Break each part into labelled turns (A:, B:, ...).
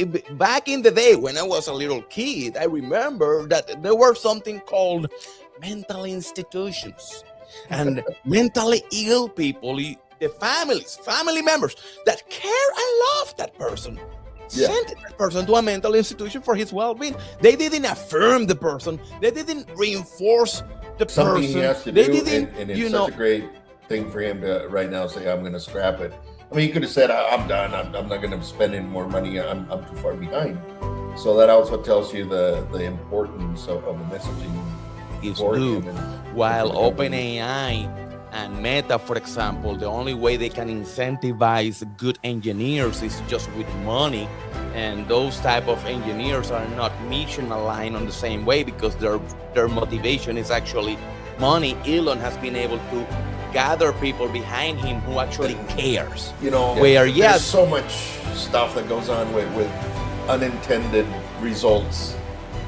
A: back in the day when I was a little kid, I remember that there were something called mental institutions and mentally ill people, the family members that care and love that person.
B: Yeah.
A: Sent that person to a mental institution for his well-being. They didn't affirm the person. They didn't reinforce the
B: Something
A: person.
B: he has to
A: They
B: do,
A: didn't,
B: and it's such a great thing for him to right now say, I'm going to scrap it. I mean, he could have said, I'm done. I'm not going to spend any more money. I'm too far behind. So that also tells you the importance of the messaging.
A: Is blue. While OpenAI and Meta, for example, the only way they can incentivize good engineers is just with money. And those type of engineers are not mission aligned on the same way because their motivation is actually money. Elon has been able to gather people behind him who actually cares.
B: There's so much stuff that goes on with unintended results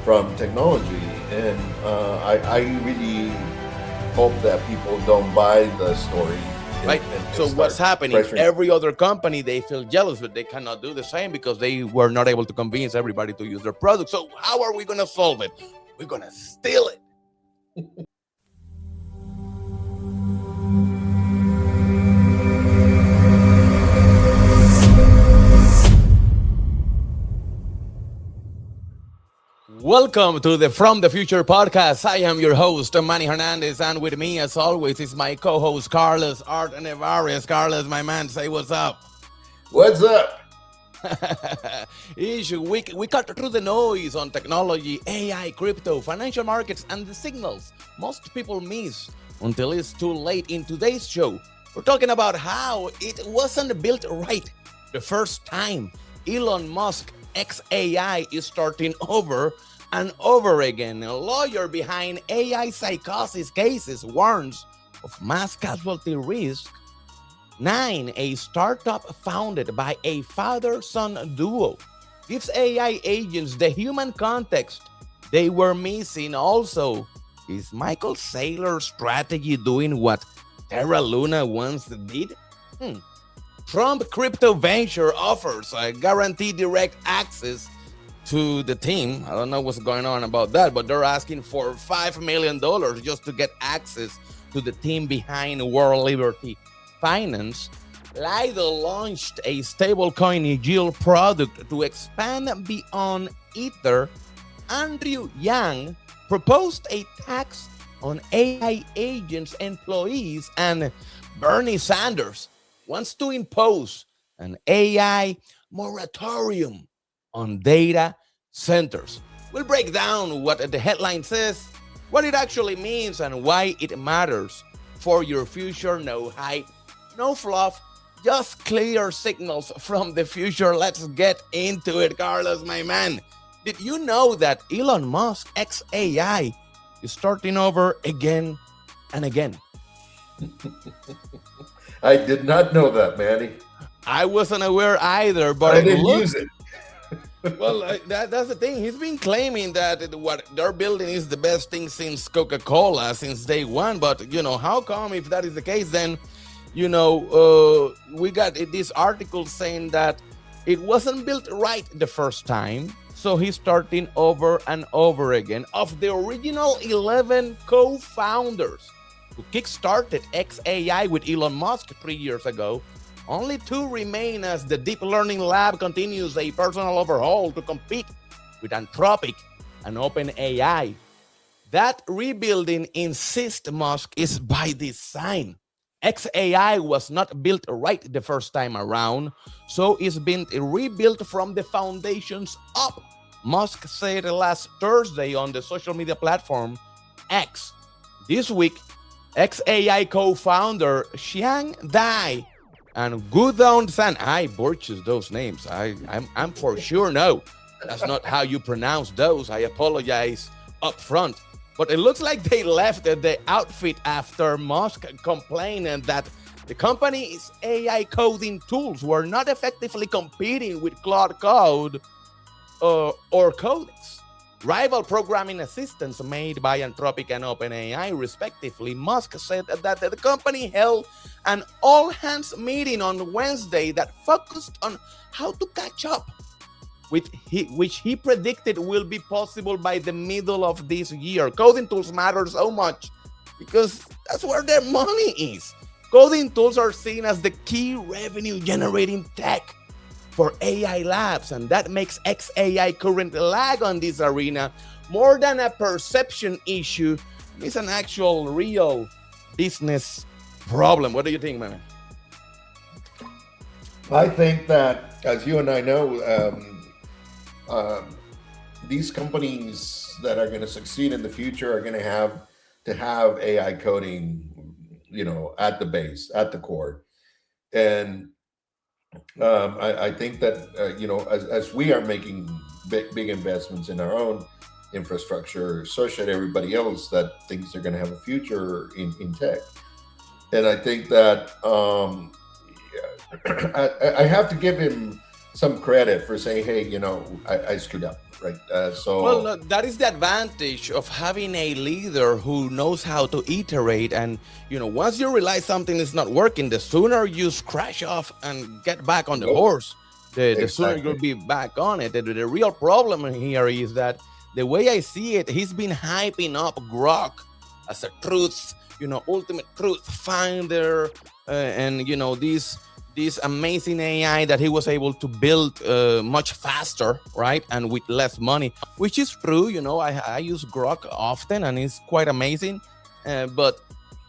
B: from technology. And I really hope that people don't buy the story.
A: Right. So what's happening? Every other company, they feel jealous, but they cannot do the same because they were not able to convince everybody to use their product. So how are we going to solve it? We're going to steal it. Welcome to the From the Future podcast. I am your host, Manny Hernandez, and with me, as always, is my co-host, Carlos Art Nevares. Carlos, my man, say what's up.
B: What's up?
A: We cut through the noise on technology, AI, crypto, financial markets, and the signals most people miss until it's too late. In today's show, we're talking about how it wasn't built right the first time. Elon Musk XAI is starting over and over again. A lawyer behind AI psychosis cases warns of mass casualty risk. Nyne, a startup founded by a father-son duo, gives AI agents the human context they were missing. Also, is Michael Saylor's strategy doing what Terra Luna once did? Trump crypto venture offers a guaranteed direct access to the team. I don't know what's going on about that, but they're asking for $5 million just to get access to the team behind World Liberty Finance. Lido launched a stablecoin yield product to expand beyond Ether. Andrew Yang proposed a tax on AI agents, employees, and Bernie Sanders wants to impose an AI moratorium on data centers. We'll break down what the headline says, what it actually means, and why it matters for your future. No hype, no fluff, just clear signals from the future. Let's get into it, Carlos, my man. Did you know that Elon Musk XAI is starting over again and again?
B: I did not know that, Manny.
A: I wasn't aware either, but
B: I didn't use it.
A: Well, that's the thing. He's been claiming that what they're building is the best thing since Coca-Cola, since day one. But, how come if that is the case, then, we got this article saying that it wasn't built right the first time. So he's starting over and over again. Of the original 11 co-founders who kickstarted XAI with Elon Musk 3 years ago, only 2 remain as the deep learning lab continues a personal overhaul to compete with Anthropic and OpenAI. That rebuilding, insists Musk, is by design. XAI was not built right the first time around, so it's been rebuilt from the foundations up. Musk said last Thursday on the social media platform X. This week, XAI co-founder Xiang Dai and Gudong San, I butchered those names. I'm for sure no. That's not how you pronounce those. I apologize up front. But it looks like they left the outfit after Musk complained that the company's AI coding tools were not effectively competing with Claude Code or Codex, rival programming assistants made by Anthropic and OpenAI, respectively. Musk said that the company held an all-hands meeting on Wednesday that focused on how to catch up which he predicted will be possible by the middle of this year. Coding tools matter so much because that's where their money is. Coding tools are seen as the key revenue generating tech for AI labs, and that makes XAI current lag on this arena more than a perception issue. It's an actual real business problem. What do you think, man?
B: I think that, as you and I know, these companies that are going to succeed in the future are going to have AI coding, at the base, at the core. And I think that, as we are making big investments in our own infrastructure, so should everybody else that thinks they're going to have a future in tech. And I think that I have to give him some credit for saying, hey, I screwed up, right?
A: Well, no, that is the advantage of having a leader who knows how to iterate. And, once you realize something is not working, the sooner you crash off and get back on the horse, the sooner you'll be back on it. The real problem here is that the way I see it, he's been hyping up Grok as a truth, ultimate truth finder, and, this amazing AI that he was able to build much faster, right? And with less money, which is true. I use Grok often and it's quite amazing. But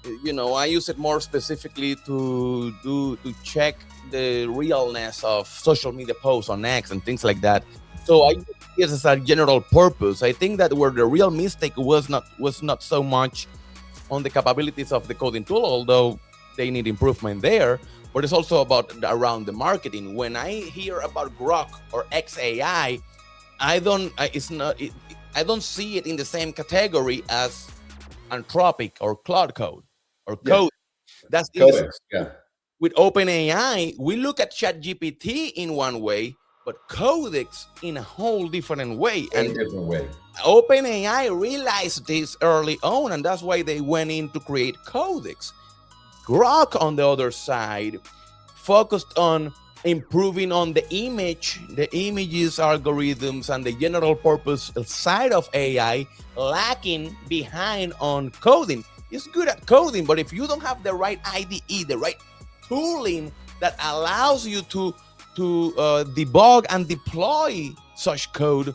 A: I use it more specifically to check the realness of social media posts on X and things like that. So I use it as a general purpose. I think that where the real mistake was not so much on the capabilities of the coding tool, although they need improvement there. But it's also around the marketing. When I hear about Grok or XAI, I don't see it in the same category as Anthropic or Cloud Code or Code. That's
B: Codex, yeah.
A: With OpenAI, we look at ChatGPT in one way, but Codex in a whole different way. OpenAI realized this early on, and that's why they went in to create Codex. Grok, on the other side, focused on improving on the images algorithms and the general purpose side of AI, lacking behind on coding. It's good at coding, but if you don't have the right IDE, the right tooling that allows you to debug and deploy such code,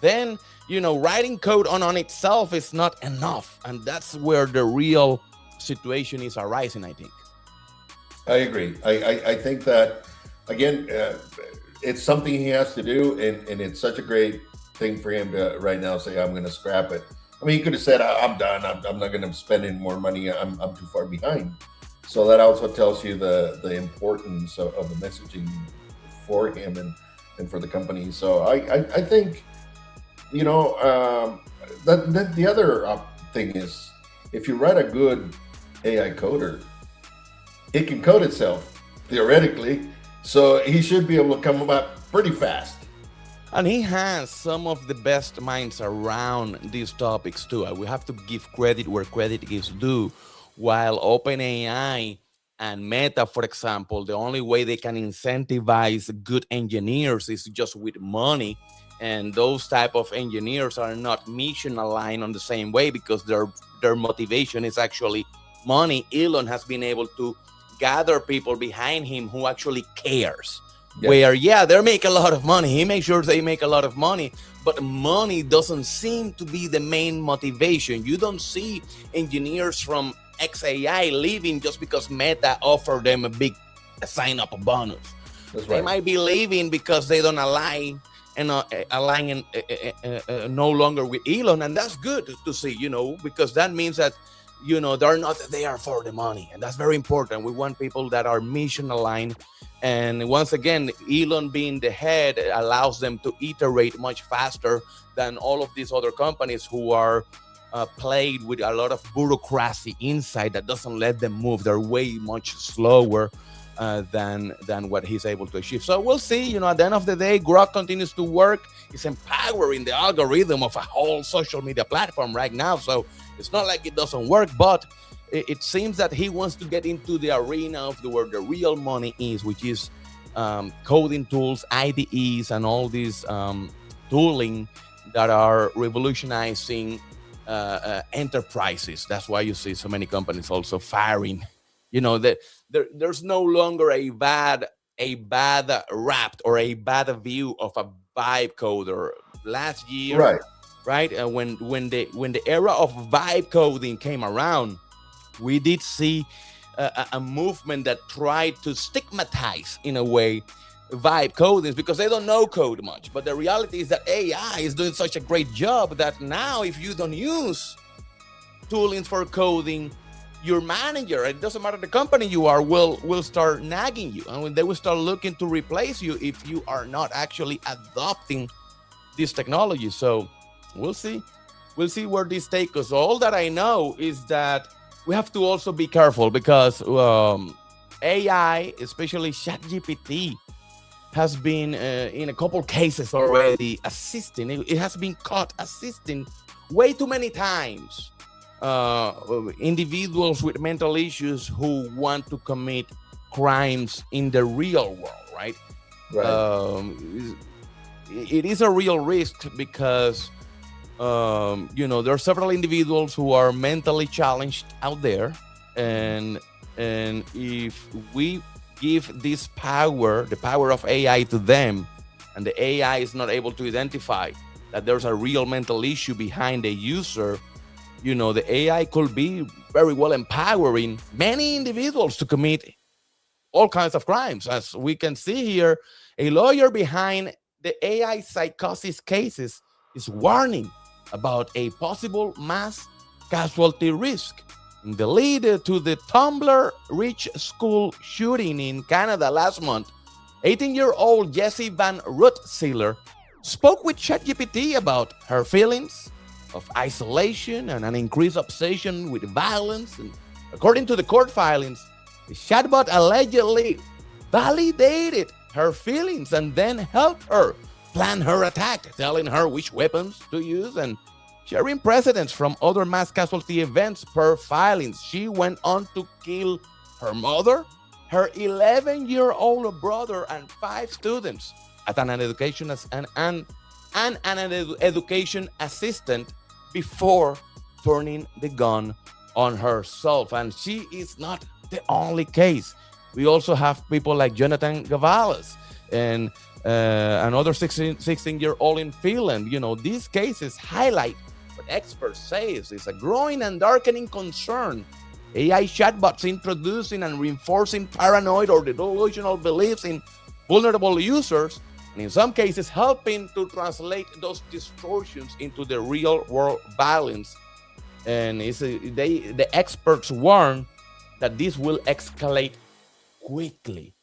A: then writing code on itself is not enough, and that's where the real situation is arising, I think.
B: I agree. I think that, again, it's something he has to do, and it's such a great thing for him to right now say, I'm going to scrap it. I mean, he could have said, I'm done. I'm not going to spend any more money. I'm too far behind. So that also tells you the importance of the messaging for him and for the company. So I think, that the other thing is, if you write a good AI coder, it can code itself theoretically, so he should be able to come up pretty fast.
A: And he has some of the best minds around these topics too. We have to give credit where credit is due. While OpenAI and Meta, for example, the only way they can incentivize good engineers is just with money. And those type of engineers are not mission aligned on the same way because their motivation is actually money. Elon has been able to gather people behind him who actually cares. Yes. Where, they make a lot of money. He makes sure they make a lot of money, but money doesn't seem to be the main motivation. You don't see engineers from XAI leaving just because Meta offered them a big sign-up bonus. That's right. They might be leaving because they don't align no longer with Elon, and that's good to see, because that means that they're not there for the money, and that's very important. We want people that are mission aligned, and once again, Elon being the head allows them to iterate much faster than all of these other companies who are plagued with a lot of bureaucracy inside that doesn't let them move. They're way much slower than what he's able to achieve. So we'll see. At the end of the day, Grok continues to work. It's empowering the algorithm of a whole social media platform right now. So it's not like it doesn't work, but it seems that he wants to get into the arena of where the real money is, which is coding tools, IDEs, and all these tooling that are revolutionizing enterprises. That's why you see so many companies also firing. That there's no longer a bad rap or a bad view of a vibe coder. Last year,
B: Right.
A: right, when the era of vibe coding came around, we did see a movement that tried to stigmatize, in a way, vibe codings because they don't know code much. But the reality is that AI is doing such a great job that now, if you don't use tooling for coding, your manager, it doesn't matter the company you are, will start nagging you, and they will start looking to replace you if you are not actually adopting this technology. So we'll see where this takes us. All that I know is that we have to also be careful because AI, especially ChatGPT, has been in a couple cases already assisting. It has been caught assisting way too many times individuals with mental issues who want to commit crimes in the real world, right?
B: Right.
A: It is a real risk because there are several individuals who are mentally challenged out there, and if we give this power, the power of AI, to them, and the AI is not able to identify that there's a real mental issue behind the user, the AI could be very well empowering many individuals to commit all kinds of crimes. As we can see here, a lawyer behind the AI psychosis cases is warning about a possible mass casualty risk. In the lead to the Tumblr Rich School shooting in Canada last month, 18-year-old Jessie Van Saylor spoke with ChatGPT about her feelings of isolation and an increased obsession with violence. And according to the court filings, the chatbot allegedly validated her feelings and then helped her plan her attack, telling her which weapons to use and sharing precedents from other mass casualty events per filings. She went on to kill her mother, her 11-year-old brother, and 5 students at an education education assistant before turning the gun on herself. And she is not the only case. We also have people like Jonathan Gavalas and another 16-year-old in Finland. These cases highlight what experts say is a growing and darkening concern. AI chatbots introducing and reinforcing paranoid or delusional beliefs in vulnerable users, and in some cases helping to translate those distortions into the real world violence. And the experts warn that this will escalate quickly.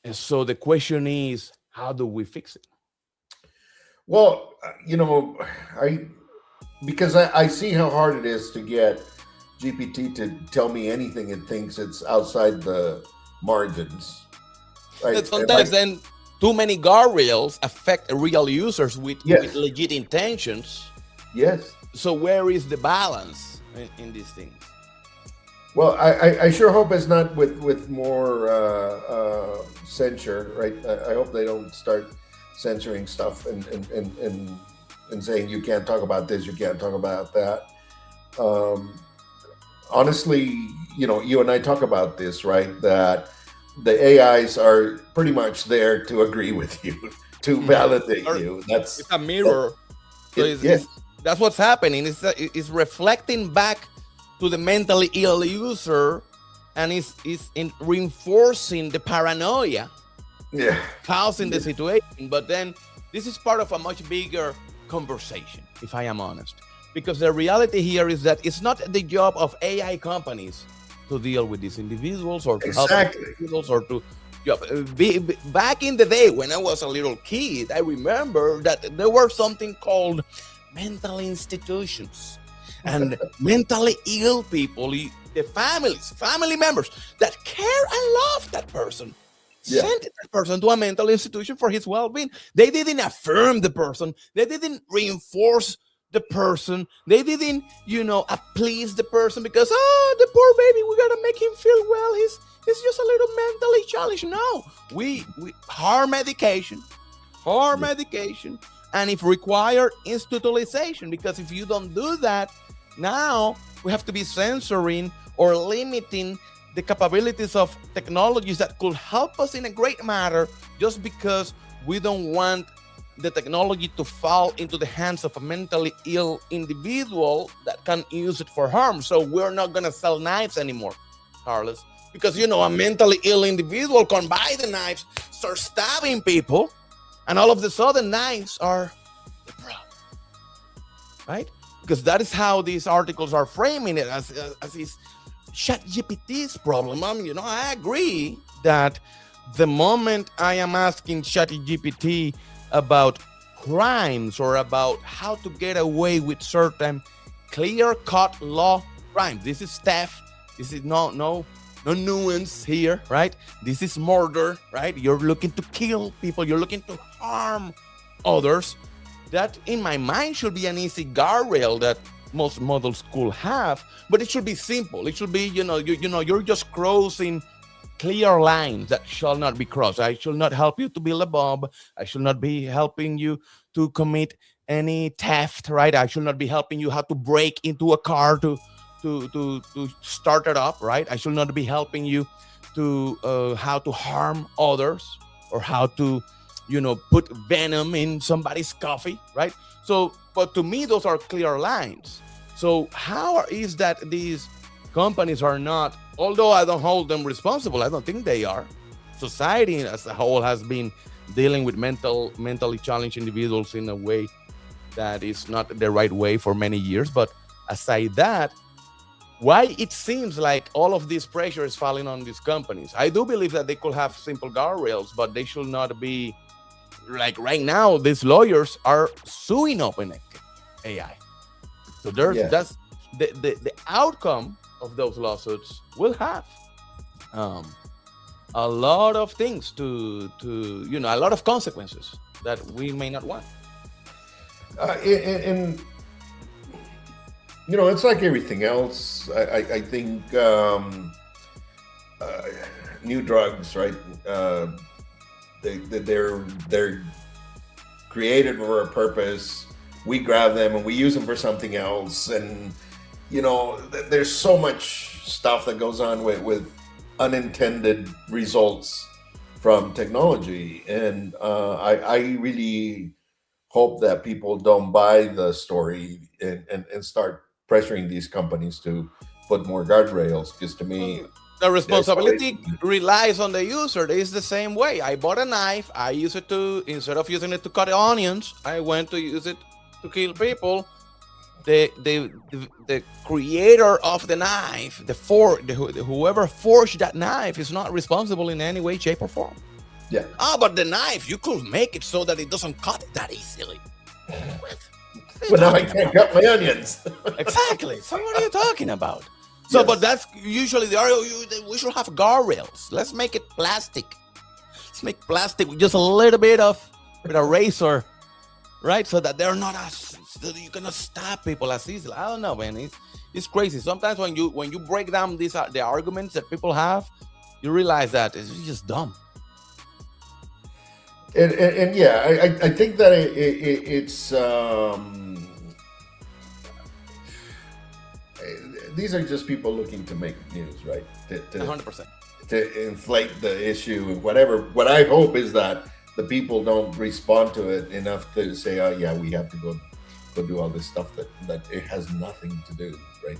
A: And so the question is, how do we fix it?
B: Well, because I see how hard it is to get GPT to tell me anything it thinks it's outside the margins. Right?
A: But sometimes then too many guardrails affect real users with legit intentions.
B: Yes.
A: So where is the balance in these things?
B: Well, I sure hope it's not with more censure, right? I hope they don't start censoring stuff and saying you can't talk about this, you can't talk about that. Honestly, you and I talk about this, right? That the AIs are pretty much there to agree with you, to validate you.
A: It's a mirror. That's what's happening. It's reflecting back to the mentally ill user, and it's reinforcing the paranoia, causing the situation. But then this is part of a much bigger conversation, if I am honest, because the reality here is that it's not the job of AI companies to deal with these individuals or to help individuals or to back in the day when I was a little kid. I remember that there were something called mental institutions, and mentally ill people, the family members that care and love that person, sent that person to a mental institution for his well-being. They didn't affirm the person. They didn't reinforce the person. They didn't, please the person because the poor baby, we gotta make him feel well. He's just a little mentally challenged. No, we hard medication, and if required, institutionalization. Because if you don't do that, now we have to be censoring or limiting the capabilities of technologies that could help us in a great matter, just because we don't want the technology to fall into the hands of a mentally ill individual that can use it for harm. So we're not going to sell knives anymore, Carlos, because a mentally ill individual can buy the knives, start stabbing people, and all of a sudden knives are the problem, right? Because that is how these articles are framing it, as is ChatGPT's problem. I agree that the moment I am asking ChatGPT about crimes or about how to get away with certain clear-cut law crimes, this is theft. This is no nuance here, right? This is murder, right? You're looking to kill people. You're looking to harm others. That, in my mind, should be an easy guardrail that most models could have, but it should be simple. It should be, you're just crossing clear lines that shall not be crossed. I shall not help you to build a bomb. I shall not be helping you to commit any theft, right? I shall not be helping you how to break into a car to start it up, right? I shall not be helping you to how to harm others or how to, put venom in somebody's coffee, right? So, but to me, those are clear lines. So how is that these companies are not, although I don't hold them responsible, I don't think they are. Society as a whole has been dealing with mentally challenged individuals in a way that is not the right way for many years. But aside that, why it seems like all of this pressure is falling on these companies? I do believe that they could have simple guardrails, but they should not be like right now. These lawyers are suing OpenAI. So that's the outcome of those lawsuits will have a lot of things to a lot of consequences that we may not want.
B: And it's like everything else. I think new drugs, right? They're created for a purpose. We grab them and we use them for something else, and there's so much stuff that goes on with unintended results from technology, and I really hope that people don't buy the story and start pressuring these companies to put more guardrails, because to me,
A: the responsibility relies on the user. It's the same way. I bought a knife. I use it instead of using it to cut onions, I went to use it to kill people. The creator of the knife, whoever forged that knife, is not responsible in any way, shape, or form.
B: Yeah.
A: But the knife, you could make it so that it doesn't cut that easily.
B: But now I can't cut my onions.
A: Exactly. So what are you talking about? So, yes. But that's usually we should have guardrails. Let's make it plastic. Let's make plastic with just a little bit with a razor, right? So that they're not so that you cannot stab people as easily. I don't know, man. It's crazy. Sometimes when you break down the arguments that people have, you realize that it's just dumb.
B: And yeah, I think that it's these are just people looking to make news, right?
A: 100%.
B: To inflate the issue and whatever. What I hope is that the people don't respond to it enough to say, oh yeah, we have to go do all this stuff that it has nothing to do, right,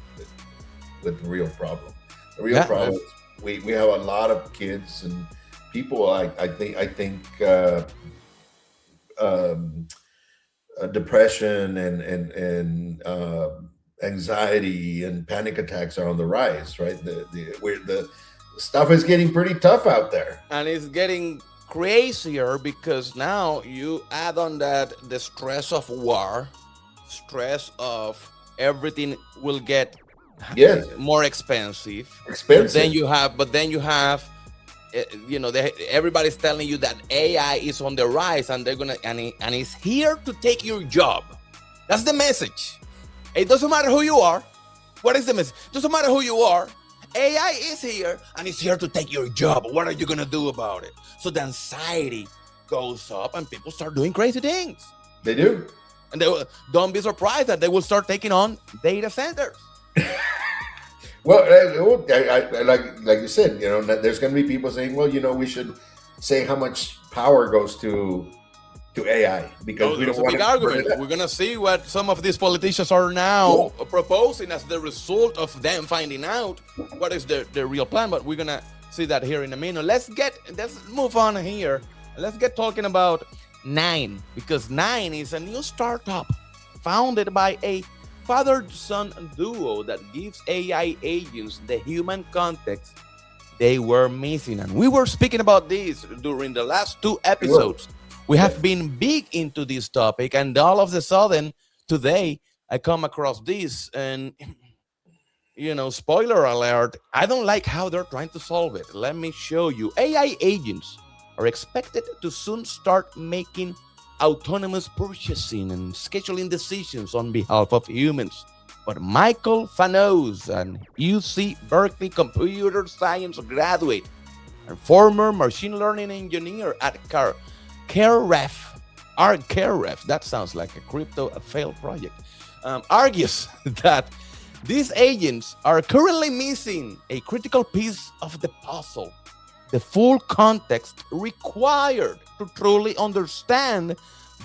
B: with the real problem. The real problem is we have a lot of kids and people. I think depression and anxiety and panic attacks are on the rise, right? The stuff is getting pretty tough out there,
A: and it's getting crazier because now you add on that the stress of war, stress of everything will get more expensive. But then you have everybody's telling you that AI is on the rise and they're gonna and it's here to take your job. That's the message. It doesn't matter who you are. What is the message? It doesn't matter who you are. AI is here and it's here to take your job. What are you going to do about it? So the anxiety goes up and people start doing crazy things.
B: They do.
A: And don't be surprised that they will start taking on data centers.
B: Well, like you said, there's going to be people saying, well, we should say how much power goes to AI because we don't want to.
A: Argument. We're going to see what some of these politicians are now proposing as the result of them finding out what is the real plan. But we're going to see that here in a minute. Let's move on here. Let's get talking about Nyne, because Nyne is a new startup founded by a father-son duo that gives AI agents the human context they were missing. And we were speaking about this during the last 2 episodes. We have been big into this topic, and all of a sudden today I come across this, and spoiler alert, I don't like how they're trying to solve it. Let me show you. AI agents are expected to soon start making autonomous purchasing and scheduling decisions on behalf of humans. But Michael Fanos, an UC Berkeley computer science graduate and former machine learning engineer at Caref, that sounds like a crypto failed project, argues that these agents are currently missing a critical piece of the puzzle: the full context required to truly understand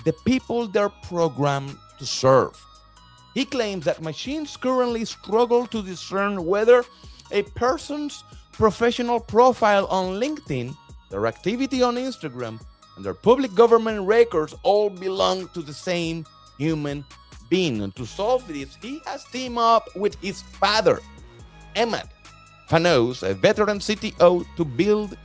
A: the people they're programmed to serve. He claims that machines currently struggle to discern whether a person's professional profile on LinkedIn, their activity on Instagram, and their public government records all belong to the same human being. And to solve this, he has teamed up with his father, Emmett Fanos, a veteran CTO, to build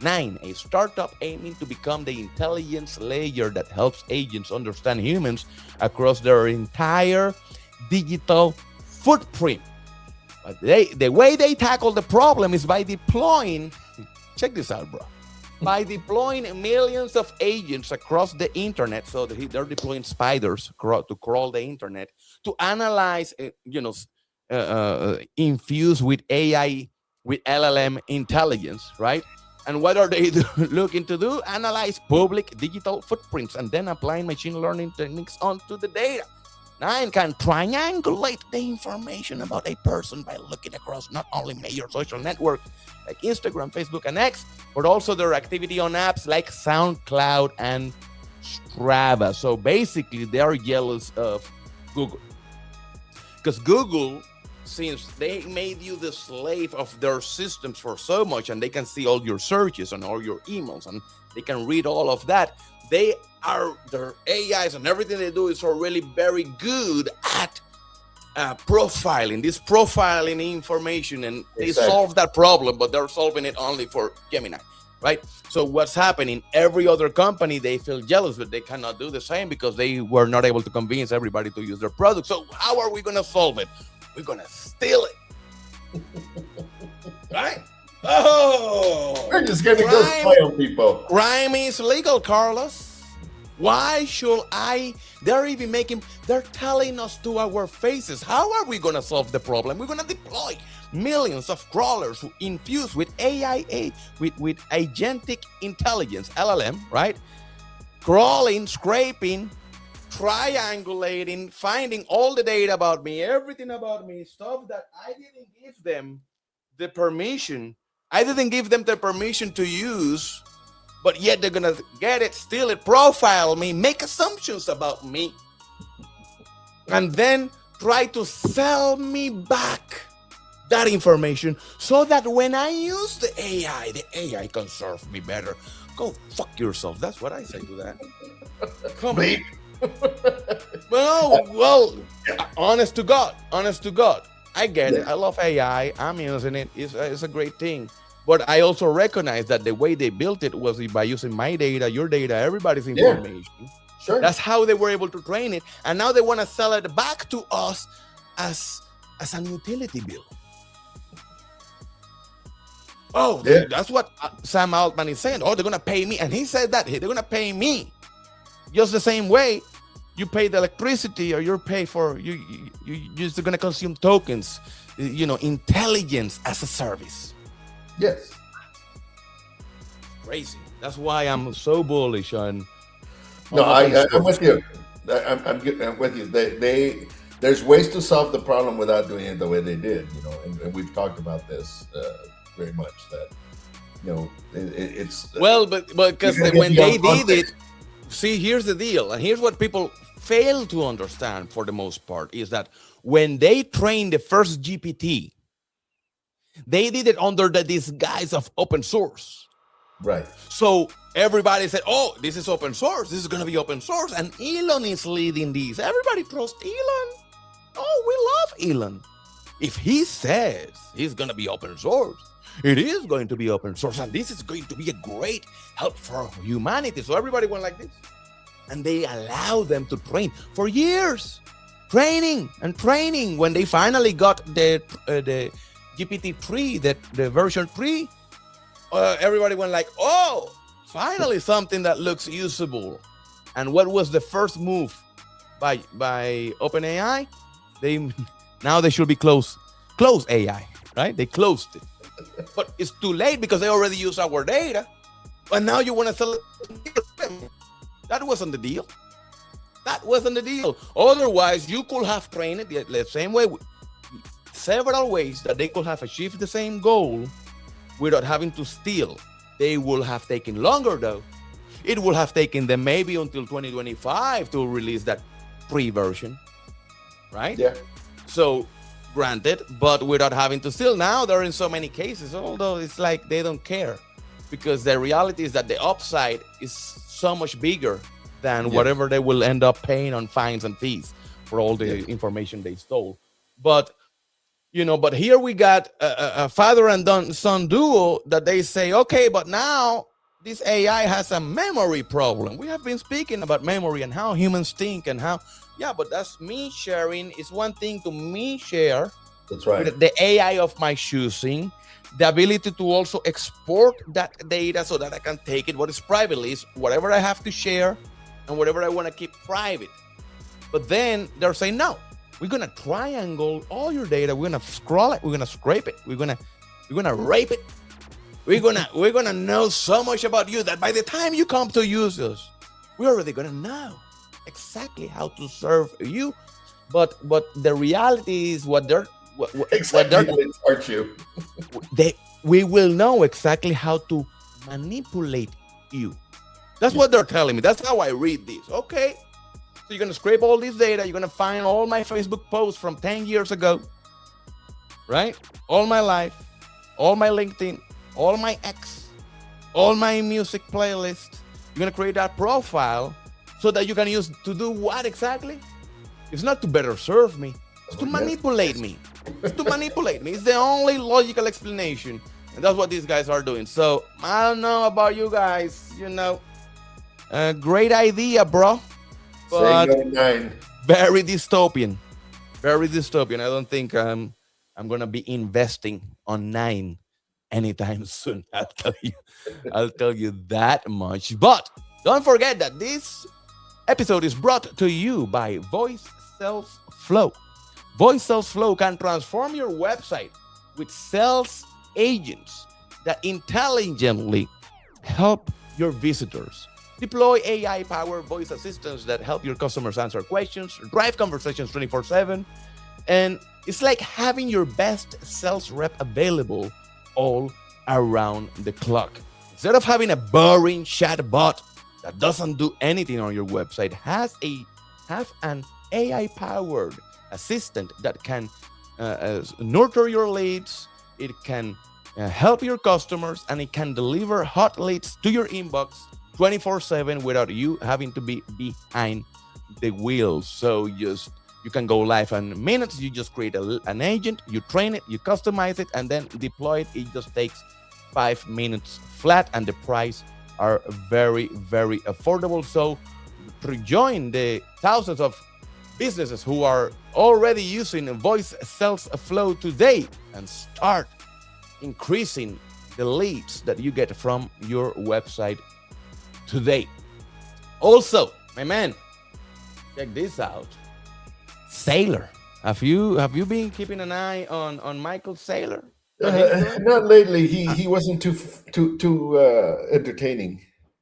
A: Nyne, a startup aiming to become the intelligence layer that helps agents understand humans across their entire digital footprint. But the way they tackle the problem is by deploying, check this out, bro, by deploying millions of agents across the internet. So they're deploying spiders to crawl the internet, to analyze, infused with AI, with LLM intelligence, right? And what are they looking to do? Analyze public digital footprints and then applying machine learning techniques onto the data. Nyne can triangulate the information about a person by looking across not only major social networks like Instagram, Facebook, and X, but also their activity on apps like SoundCloud and Strava. So basically, they are jealous of Google. Because Google, since they made you the slave of their systems for so much, and they can see all your searches and all your emails, and they can read all of that, their AIs and everything they do is already very good at profiling information, and they solve that problem, but they're solving it only for Gemini, right? So what's happening? Every other company, they feel jealous, but they cannot do the same because they were not able to convince everybody to use their product. So how are we going to solve it? We're going to steal it. Right? Oh,
B: we're just going to go spy on people.
A: Crime is legal, Carlos. Why should they're telling us to our faces. How are we going to solve the problem? We're going to deploy millions of crawlers who infused with AI, with agentic intelligence, LLM, right? Crawling, scraping, triangulating, finding all the data about me, everything about me, stuff that I didn't give them the permission. I didn't give them the permission to use, but yet they're going to get it, steal it, profile me, make assumptions about me, and then try to sell me back that information so that when I use the AI can serve me better. Go fuck yourself. That's what I say to that. Come on. Well, honest to God. I get it. I love AI. I'm using it. It's a great thing. But I also recognize that the way they built it was by using my data, your data, everybody's information.
B: Yeah, sure.
A: That's how they were able to train it. And now they want to sell it back to us as an utility bill. Oh, yeah. That's what Sam Altman is saying. Oh, they're going to pay me. And he said that. They're going to pay me. Just the same way you pay the electricity, or you pay for you just going to consume tokens, intelligence as a service.
B: Yes.
A: Crazy. That's why I'm so bullish on.
B: No, I'm with you. I'm with you. There's ways to solve the problem without doing it the way they did, and we've talked about this very much. That it's
A: but because when they did it, see, here's the deal, and here's what people fail to understand for the most part is that when they trained the first GPT, they did it under the disguise of open source.
B: Right.
A: So everybody said, "Oh, this is open source. This is going to be open source," and Elon is leading this. Everybody trusts Elon. Oh, we love Elon. If he says he's going to be open source, it is going to be open source, and this is going to be a great help for humanity. So everybody went like this, and they allowed them to train for years, training. When they finally got the GPT-3, the version 3, everybody went like, "Oh, finally something that looks usable." And what was the first move by OpenAI? Now they should be close AI, right? They closed it, but it's too late because they already use our data. And now you want to sell it? That wasn't the deal. Otherwise, you could have trained it the same way, several ways that they could have achieved the same goal without having to steal. They will have taken longer, though. It will have taken them maybe until 2025 to release that free version, right?
B: Yeah.
A: So, granted, but without having to steal. Now they're in so many cases, although it's like they don't care, because the reality is that the upside is so much bigger than whatever they will end up paying on fines and fees for all the information they stole. But here we got a father and son duo that they say, okay, but now this AI has a memory problem. We have been speaking about memory and how humans think and how, but that's me sharing. It's one thing to me share.
B: That's right.
A: With the AI of my choosing, the ability to also export that data so that I can take it. What is privately is whatever I have to share and whatever I want to keep private. But then they're saying, no, we're going to triangle all your data. We're going to scroll it. We're going to scrape it. We're going to rape it. We're going to know so much about you that by the time you come to use us, we're already going to know exactly how to serve you. But the reality is aren't
B: you?
A: We will know exactly how to manipulate you. That's what they're telling me. That's how I read this. Okay. So you're going to scrape all this data. You're going to find all my Facebook posts from 10 years ago, right? All my life, all my LinkedIn, all my X, all my music playlist. You're going to create that profile so that you can use to do what exactly? It's not to better serve me. It's to manipulate me. It's to manipulate me. It's the only logical explanation. And that's what these guys are doing. So I don't know about you guys, great idea, bro. But very dystopian. Very dystopian. I don't think I'm gonna be investing on Nyne anytime soon. I'll tell you that much. But don't forget that this episode is brought to you by Voice Sales Flow. Voice Sales Flow can transform your website with sales agents that intelligently help your visitors. Deploy AI-powered voice assistants that help your customers answer questions, drive conversations 24/7, and it's like having your best sales rep available all around the clock. Instead of having a boring chatbot that doesn't do anything on your website, have an AI-powered assistant that can nurture your leads. It can help your customers, and it can deliver hot leads to your inbox 24/7 without you having to be behind the wheel. So you can go live in minutes. You just create an agent, you train it, you customize it, and then deploy it. It just takes 5 minutes flat, and the price are very, very affordable. So to join the thousands of businesses who are already using Voice Sales Flow today and start increasing the leads that you get from your website today. Also, my man, Check this out. Saylor. Have you been keeping an eye on Michael Saylor? What he's doing?
B: Not lately.
A: Uh,
B: He wasn't too entertaining.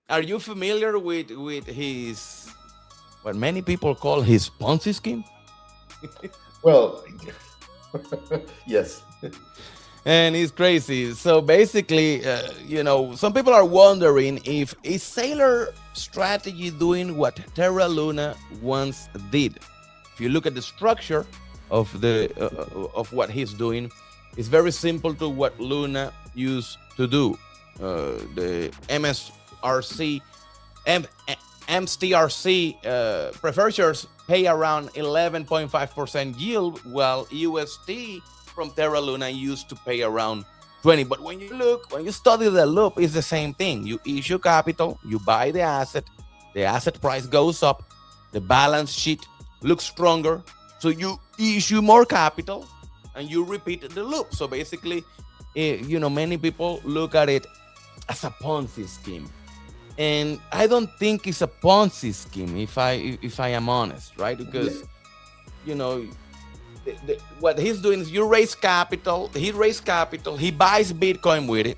A: Are you familiar with his what many people call his Ponzi scheme?
B: Well, yes.
A: And it's crazy. So basically, some people are wondering if is Sailor strategy doing what Terra Luna once did. If you look at the structure of what he's doing, it's very simple to what Luna used to do. The MSRC, MSTRC preferred shares pay around 11.5% yield, while USD from Terra Luna used to pay around 20. But when you study the loop, it's the same thing. You issue capital, you buy the asset price goes up, the balance sheet looks stronger, so you issue more capital and you repeat the loop. So basically, many people look at it as a Ponzi scheme. And I don't think it's a Ponzi scheme, if I am honest, right? Because, what he's doing is he raised capital, he buys Bitcoin with it,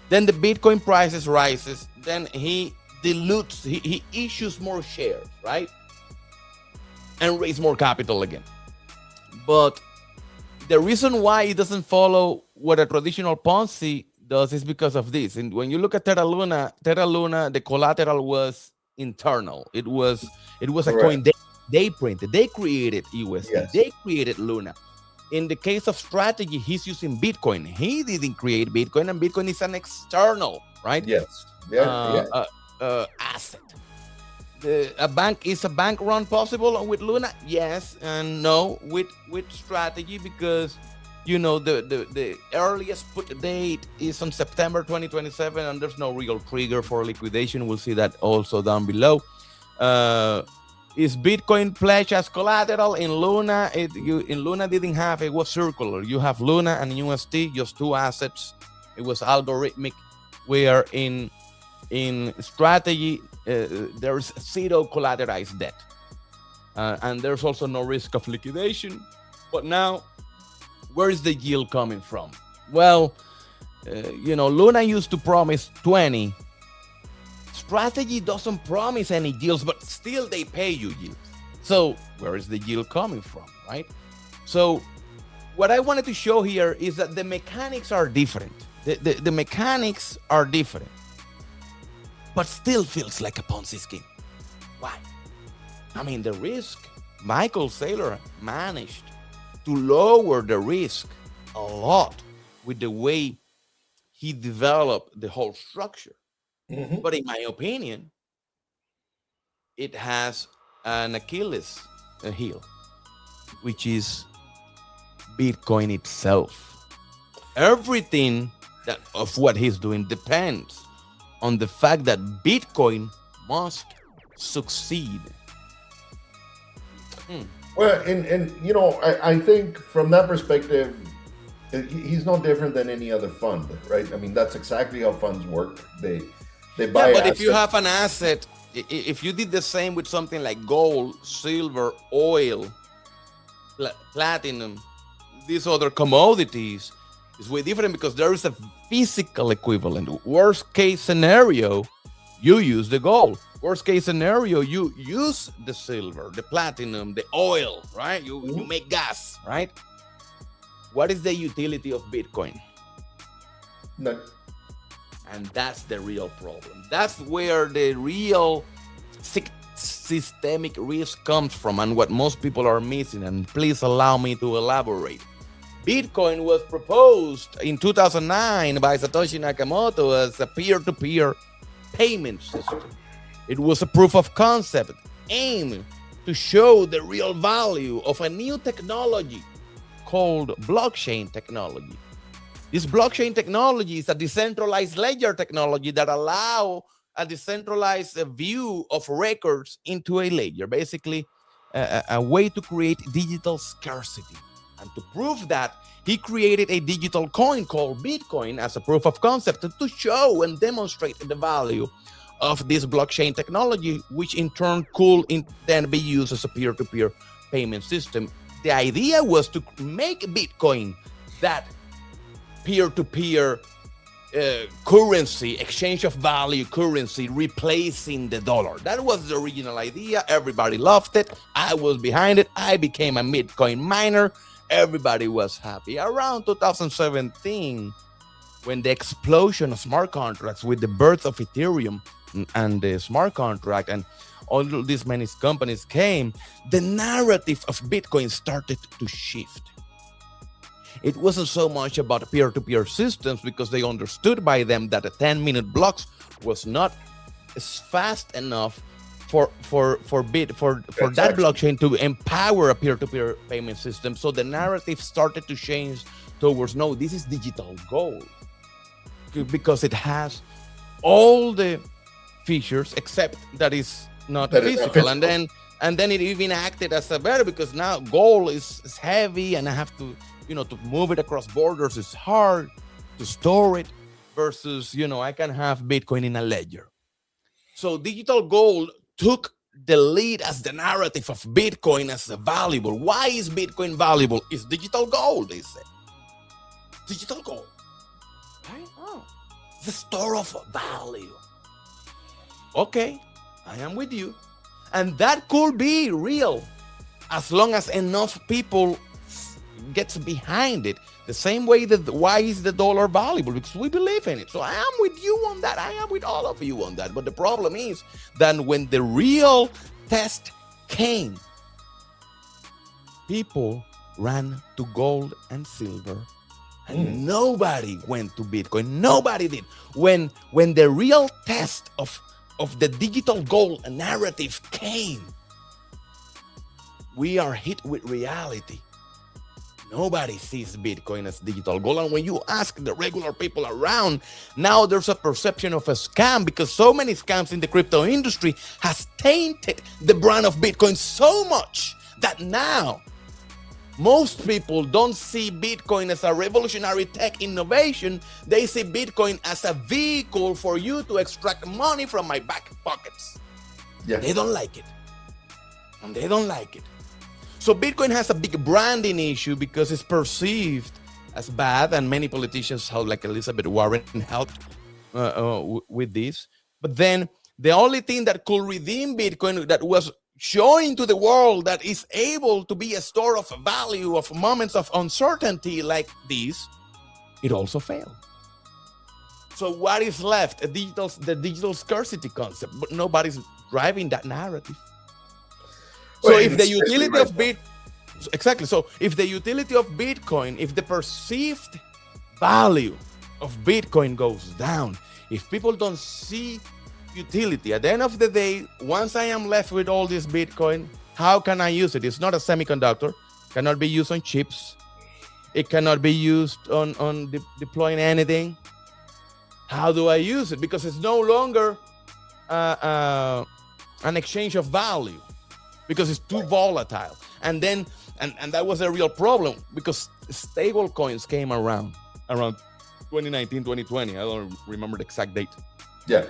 A: then the Bitcoin prices rises, then he dilutes, he issues more shares, right? And raise more capital again. But the reason why it doesn't follow what a traditional Ponzi does is because of this. And when you look at Terra Luna, the collateral was internal. It was a coin they printed. They created USD. Yes. They created Luna. In the case of strategy, he's using Bitcoin. He didn't create Bitcoin, and Bitcoin is an external, right?
B: Yes.
A: Asset. Is a bank run possible with Luna? Yes and no with strategy, because the earliest put date is on September 2027, and there's no real trigger for liquidation. We'll see that also down below. Is Bitcoin pledged as collateral in Luna? In Luna didn't have, it was circular. You have Luna and USD, just two assets. It was algorithmic. Where in strategy, there's zero collateralized debt, and there's also no risk of liquidation. But now, where is the yield coming from? Well, Luna used to promise 20. Strategy doesn't promise any yields, but still they pay you yields. So where is the yield coming from, right? So what I wanted to show here is that the mechanics are different. The mechanics are different, but still feels like a Ponzi scheme. Why? I mean, the risk, Michael Saylor managed to lower the risk a lot with the way he developed the whole structure. Mm-hmm. But in my opinion, it has an Achilles heel, which is Bitcoin itself. Everything of what he's doing depends on the fact that Bitcoin must succeed.
B: Well, I think from that perspective, he's no different than any other fund, right? I mean, that's exactly how funds work. They buy.
A: But if you have an asset, if you did the same with something like gold, silver, oil, platinum, these other commodities, it's way different because there is a physical equivalent. Worst case scenario, you use the gold. Worst case scenario, you use the silver, the platinum, the oil, right? You make gas, right? What is the utility of Bitcoin?
B: None.
A: And that's the real problem. That's where the real systemic risk comes from, and what most people are missing. And please allow me to elaborate. Bitcoin was proposed in 2009 by Satoshi Nakamoto as a peer-to-peer payment system. It was a proof of concept aimed to show the real value of a new technology called blockchain technology. This blockchain technology is a decentralized ledger technology that allow a decentralized view of records into a ledger, basically a way to create digital scarcity. And to prove that, he created a digital coin called Bitcoin as a proof of concept to show and demonstrate the value of this blockchain technology, which in turn could then be used as a peer-to-peer payment system. The idea was to make Bitcoin that peer-to-peer currency, exchange of value currency, replacing the dollar. That was the original idea. Everybody loved it. I was behind it. I became a Bitcoin miner. Everybody was happy. Around 2017, when the explosion of smart contracts with the birth of Ethereum and the smart contract and all these many companies came, the narrative of Bitcoin started to shift. It wasn't so much about peer-to-peer systems because they understood by them that a 10-minute blocks was not as fast enough for that blockchain to empower a peer-to-peer payment system. So the narrative started to change towards, no, this is digital gold because it has all the features except that is not physical. And then it even acted as a better because now gold is heavy and I have to, to move it across borders is hard to store it versus, I can have Bitcoin in a ledger. So digital gold took the lead as the narrative of Bitcoin as a valuable. Why is Bitcoin valuable? It's digital gold, they say. Digital gold. Right? Oh, the store of value. Okay, I am with you. And that could be real as long as enough people gets behind it. The same way that why is the dollar valuable? Because we believe in it. So I am with you on that. I am with all of you on that. But the problem is that when the real test came, people ran to gold and silver and nobody went to Bitcoin. Nobody did. When the real test of the digital gold narrative came, we are hit with reality. Nobody sees Bitcoin as digital gold. And when you ask the regular people around, now there's a perception of a scam because so many scams in the crypto industry has tainted the brand of Bitcoin so much that now most people don't see Bitcoin as a revolutionary tech innovation. They see Bitcoin as a vehicle for you to extract money from my back pockets. Yeah. They don't like it. And they don't like it. So Bitcoin has a big branding issue because it's perceived as bad, and many politicians, like Elizabeth Warren, helped with this. But then the only thing that could redeem Bitcoin, that was showing to the world that is able to be a store of value of moments of uncertainty like this, it also failed. So what is left? The digital scarcity concept, but nobody's driving that narrative. So if the utility of if the utility of Bitcoin, if the perceived value of Bitcoin goes down, if people don't see utility, at the end of the day, once I am left with all this Bitcoin, how can I use it? It's not a semiconductor, cannot be used on chips. It cannot be used on deploying anything. How do I use it? Because it's no longer an exchange of value, because it's too volatile. And then, and that was a real problem because stable coins came around 2019, 2020. I don't remember the exact date.
B: Yeah.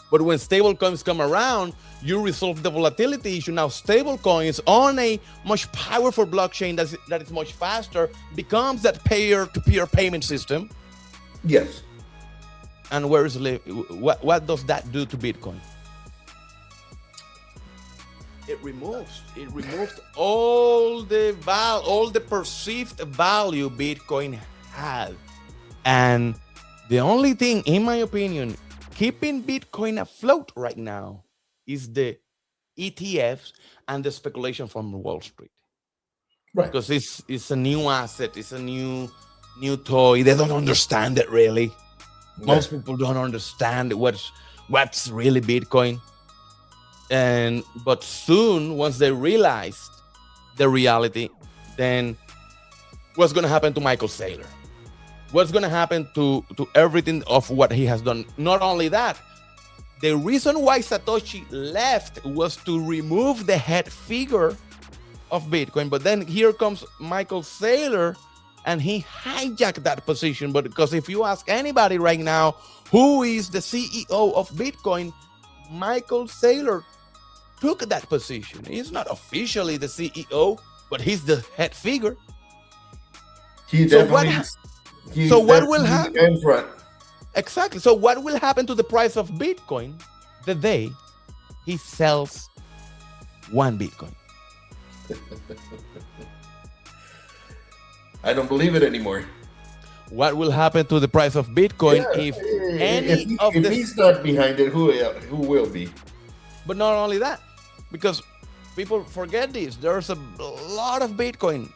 A: But when stable coins come around, you resolve the volatility issue. Now, stable coins on a much powerful blockchain that is much faster becomes that peer-to-peer payment system.
B: Yes.
A: And what does that do to Bitcoin? It removes all the perceived value Bitcoin had. And the only thing, in my opinion, keeping Bitcoin afloat right now is the ETFs and the speculation from Wall Street. Right. Because it's a new asset, it's a new toy. They don't understand it really. Yeah. Most people don't understand what's really Bitcoin. But soon, once they realized the reality, then what's going to happen to Michael Saylor? What's going to happen to everything of what he has done? Not only that, the reason why Satoshi left was to remove the head figure of Bitcoin. But then here comes Michael Saylor, and he hijacked that position. But because if you ask anybody right now, who is the CEO of Bitcoin, Michael Saylor took that position. He's not officially the CEO, but he's the head figure.
B: He
A: So
B: definitely.
A: what will happen?
B: In front.
A: Exactly. So what will happen to the price of Bitcoin the day he sells one Bitcoin?
B: I don't believe it anymore.
A: What will happen to the price of Bitcoin if
B: he's not behind it? Who will be?
A: But not only that, because people forget this. There's a lot of Bitcoin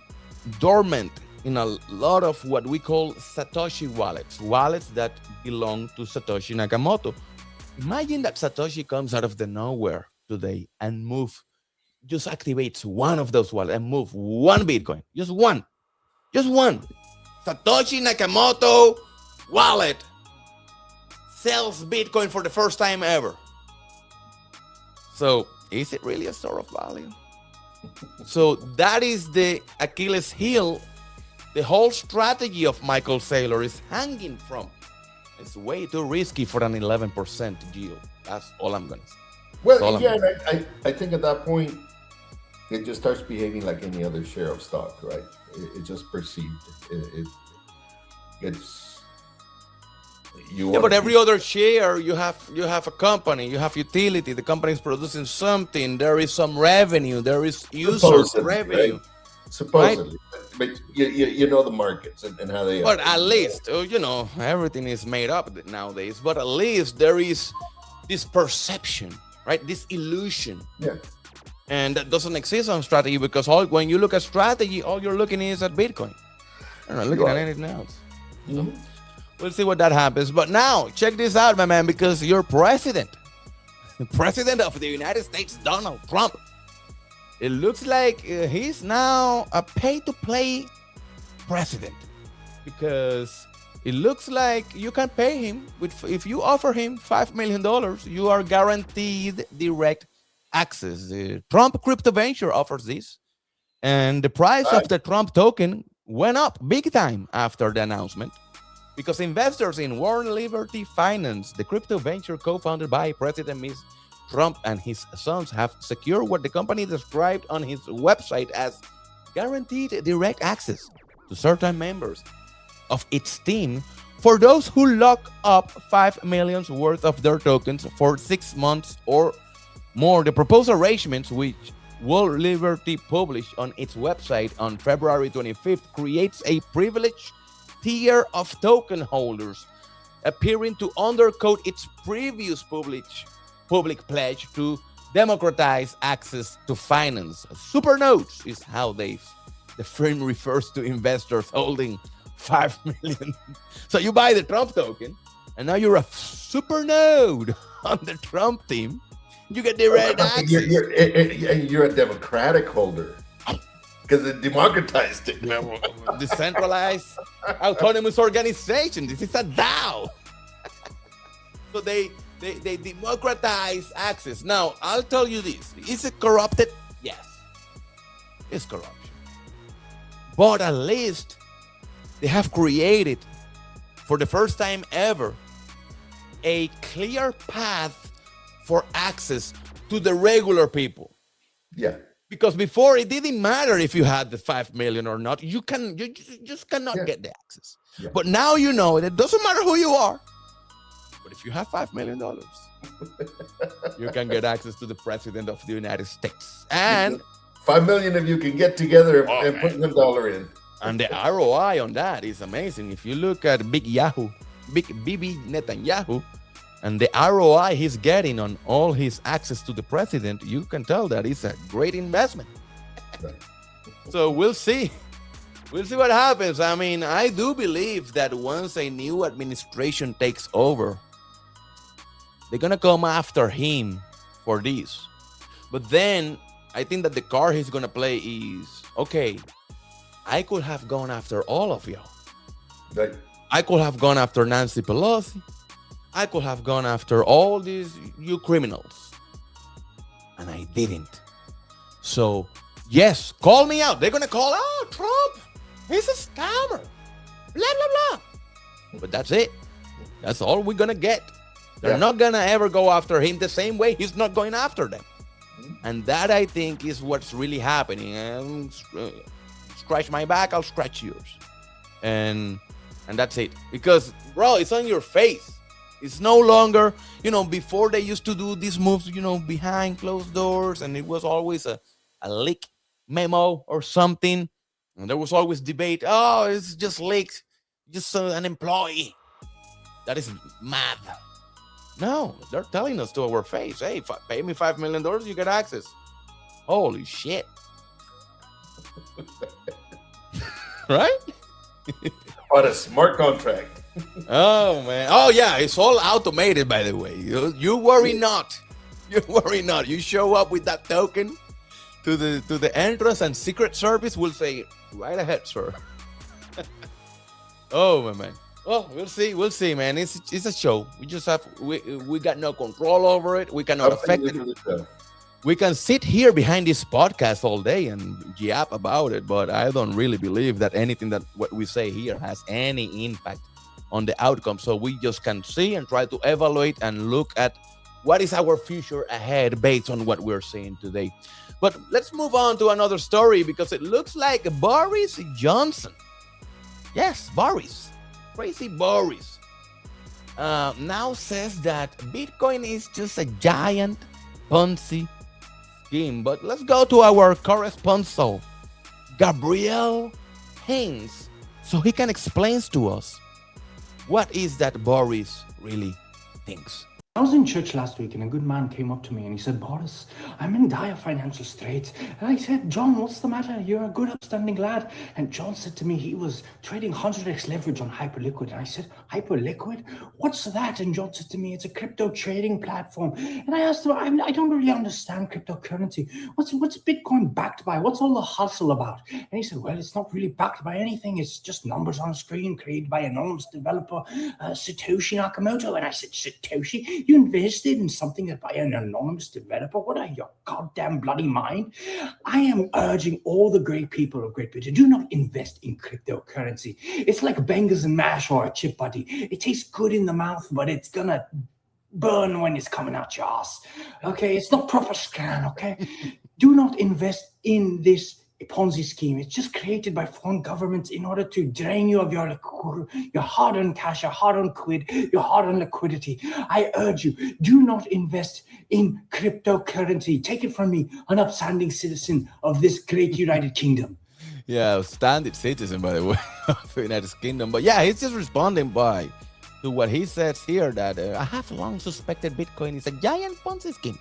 A: dormant in a lot of what we call Satoshi wallets that belong to Satoshi Nakamoto. Imagine that Satoshi comes out of the nowhere today and just activates one of those wallets and move one Bitcoin, just one. Satoshi Nakamoto wallet sells Bitcoin for the first time ever. So is it really a store of value? So that is the Achilles heel. The whole strategy of Michael Saylor is hanging from. It's way too risky for an 11% yield. That's all I'm going to say.
B: Well, again, I think at that point, it just starts behaving like any other share of stock, right? It's just perceived.
A: But every other share, you have a company, you have utility. The company is producing something. There is some revenue. There is user revenue.
B: Right? Supposedly, right? But you know the markets and how they.
A: But at least everything is made up nowadays. But at least there is this perception, right? This illusion.
B: Yeah.
A: And that doesn't exist on strategy because when you look at strategy, all you're looking is at Bitcoin. You're not looking at anything else.
B: Mm-hmm.
A: So we'll see what that happens. But now, check this out, my man, because you're president of the United States, Donald Trump. It looks like he's now a pay-to-play president because it looks like you can pay him if you offer him $5 million, you are guaranteed direct access. The Trump crypto venture offers this, and the price of the Trump token went up big time after the announcement because investors in Warren Liberty Finance, the crypto venture co-founded by President Ms. Trump and his sons, have secured what the company described on his website as guaranteed direct access to certain members of its team for those who lock up $5 million worth of their tokens for 6 months or more. The proposed arrangements, which World Liberty published on its website on February 25th, creates a privileged tier of token holders, appearing to undercut its previous public pledge to democratize access to finance. Super nodes is how the firm refers to investors holding 5 million. So you buy the Trump token, and now you're a super node on the Trump team. You get direct access.
B: You're a democratic holder because it democratized it.
A: Decentralized autonomous organization. This is a DAO. So they democratize access. Now, I'll tell you this. Is it corrupted? Yes. It's corruption. But at least they have created, for the first time ever, a clear path for access to the regular people.
B: Yeah.
A: Because before it didn't matter if you had the 5 million or not. You just cannot get the access.
B: Yeah.
A: But now you know it doesn't matter who you are. But if you have $5 million, you can get access to the president of the United States. And
B: 5 million of you can get together and put $1 in.
A: And the ROI on that is amazing. If you look at Big Bibi Netanyahu, and the ROI he's getting on all his access to the president, you can tell that it's a great investment.
B: Right.
A: So we'll see. We'll see what happens. I mean, I do believe that once a new administration takes over, they're going to come after him for this. But then I think that the card he's going to play is, okay, I could have gone after all of you.
B: Right.
A: I could have gone after Nancy Pelosi. I could have gone after all these you criminals. And I didn't. So, yes, call me out. They're going to call out Trump. He's a scammer. Blah, blah, blah. But that's it. That's all we're going to get. They're not gonna ever go after him the same way he's not going after them. And that, I think, is what's really happening. And scratch my back, I'll scratch yours, and that's it. Because, bro, it's on your face. It's no longer, before they used to do these moves, behind closed doors, and it was always a leak memo or something, and there was always debate. Oh, it's just leaked, just an employee. That is mad. No, they're telling us to our face, hey, pay me $5 million, you get access. Holy shit. Right?
B: What a smart contract.
A: Oh, man. Oh, yeah, it's all automated, by the way. You worry not. You worry not. You show up with that token to the entrance, and Secret Service will say, right ahead, sir. Oh, my man. Well, we'll see, man. It's a show. We just we got no control over it. We cannot affect it. We can sit here behind this podcast all day and yap about it, but I don't really believe that anything that what we say here has any impact on the outcome. So we just can see and try to evaluate and look at what is our future ahead based on what we're seeing today. But let's move on to another story, because it looks like Boris Johnson. Yes, Boris. Crazy Boris now says that Bitcoin is just a giant Ponzi scheme. But let's go to our correspondent, Gabriel Haynes, so he can explain to us what is that Boris really thinks.
C: I was in church last week and a good man came up to me and he said, Boris, I'm in dire financial straits. And I said, John, what's the matter? You're a good, upstanding lad. And John said to me he was trading 100x leverage on Hyperliquid. And I said, Hyperliquid? What's that? And John said to me, it's a crypto trading platform. And I asked him, I don't really understand cryptocurrency. What's Bitcoin backed by? What's all the hustle about? And he said, well, it's not really backed by anything. It's just numbers on a screen created by anonymous developer Satoshi Nakamoto. And I said, Satoshi? You invested in something that by an anonymous developer? What are your goddamn bloody mind? I am urging all the great people of Great Britain, do not invest in cryptocurrency. It's like bangers and mash or a chip buddy. It tastes good in the mouth, but it's gonna burn when it's coming out your ass. Okay, it's not proper scan, okay? Do not invest in this Ponzi scheme. It's just created by foreign governments in order to drain you of your hard-earned cash, your hard-earned quid, your hard-earned liquidity. I urge you, do not invest in cryptocurrency. Take it from me, an upstanding citizen of this great United Kingdom.
A: Yeah, standard citizen, by the way, of the United Kingdom. But yeah, he's just responding to what he says here, that I have long suspected Bitcoin is a giant Ponzi scheme.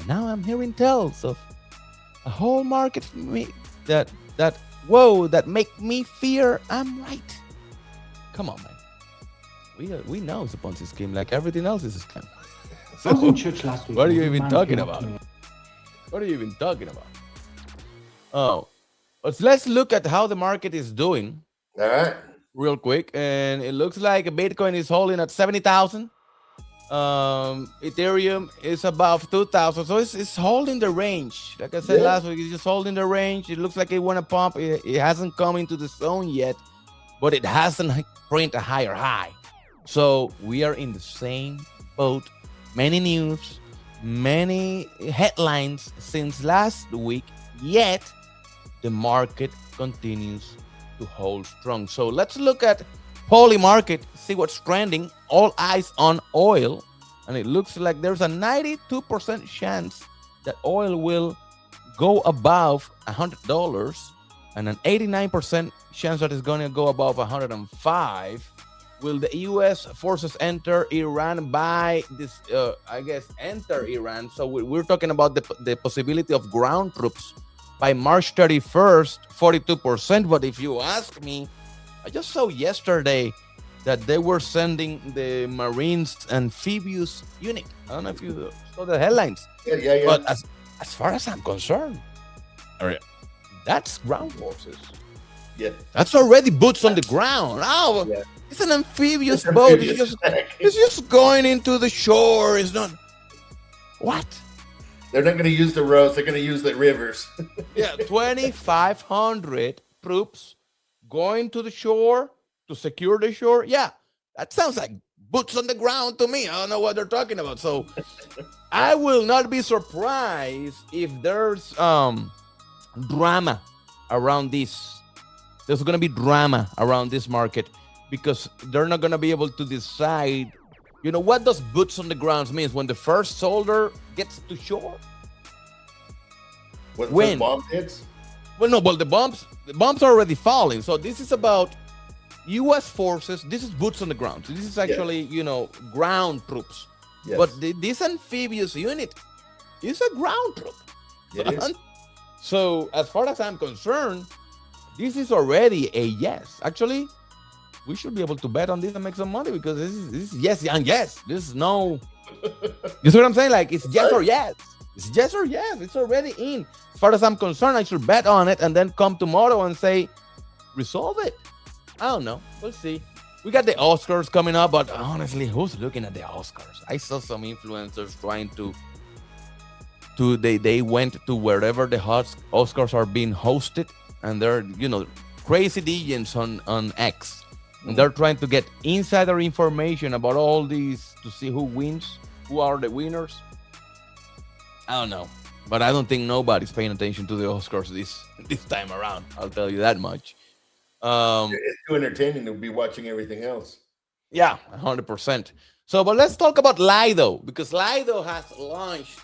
A: And now I'm hearing tales of a whole market that make me fear I'm right. Come on, man. We know it's a Ponzi scheme, like everything else is a scam.
C: So, I was in church last week.
A: What are you even talking about? What are you even talking about? Oh, but let's look at how the market is doing.
B: All right.
A: Real quick, and it looks like Bitcoin is holding at 70,000. Ethereum is above 2,000, so it's holding the range. Like I said last week, it's just holding the range. It looks like it want to pump. It hasn't come into the zone yet, but it hasn't print a higher high. So we are in the same boat. Many news, many headlines since last week, yet the market continues to hold strong. So let's look at Poly market, see what's trending. All eyes on oil, and it looks like there's a 92% chance that oil will go above $100, and an 89% chance that it's going to go above 105. Will the U.S. forces enter Iran by this? Enter Iran. So we're talking about the possibility of ground troops by March 31st, 42%. But if you ask me, I just saw yesterday that they were sending the Marines amphibious unit. I don't know if you saw the headlines.
B: Yeah.
A: But as far as I'm concerned, that's ground forces.
B: Yeah.
A: That's already boots on the ground. Oh, yeah. It's an amphibious boat. It's just going into the shore. It's not. What?
B: They're not going to use the roads. They're going to use the rivers.
A: Yeah, 2,500 troops going to the shore to secure the shore. Yeah, that sounds like boots on the ground to me. I don't know what they're talking about. So I will not be surprised if there's drama around this. There's going to be drama around this market because they're not going to be able to decide. You know, what does boots on the ground means? When the first soldier gets to shore?
B: When bomb hits?
A: Well, no, but the bombs are already falling. So this is about U.S. forces. This is boots on the ground. So this is actually, you know, ground troops.
B: Yes.
A: But this amphibious unit is a ground troop.
B: It
A: So as far as I'm concerned, this is already a yes. Actually, we should be able to bet on this and make some money because this is yes and yes. This is no. You see what I'm saying? Like it's yes or yes. It's yes or yes. It's already in. As far as I'm concerned, I should bet on it and then come tomorrow and say, resolve it. I don't know. We'll see. We got the Oscars coming up, but honestly, who's looking at the Oscars? I saw some influencers trying to they went to wherever the Oscars are being hosted, and they're, you know, crazy DJs on X. And they're trying to get insider information about all these to see who wins, who are the winners. I don't know. But I don't think nobody's paying attention to the Oscars this time around. I'll tell you that much.
B: It's too entertaining to be watching everything else.
A: Yeah, 100%. So, but let's talk about Lido, because Lido has launched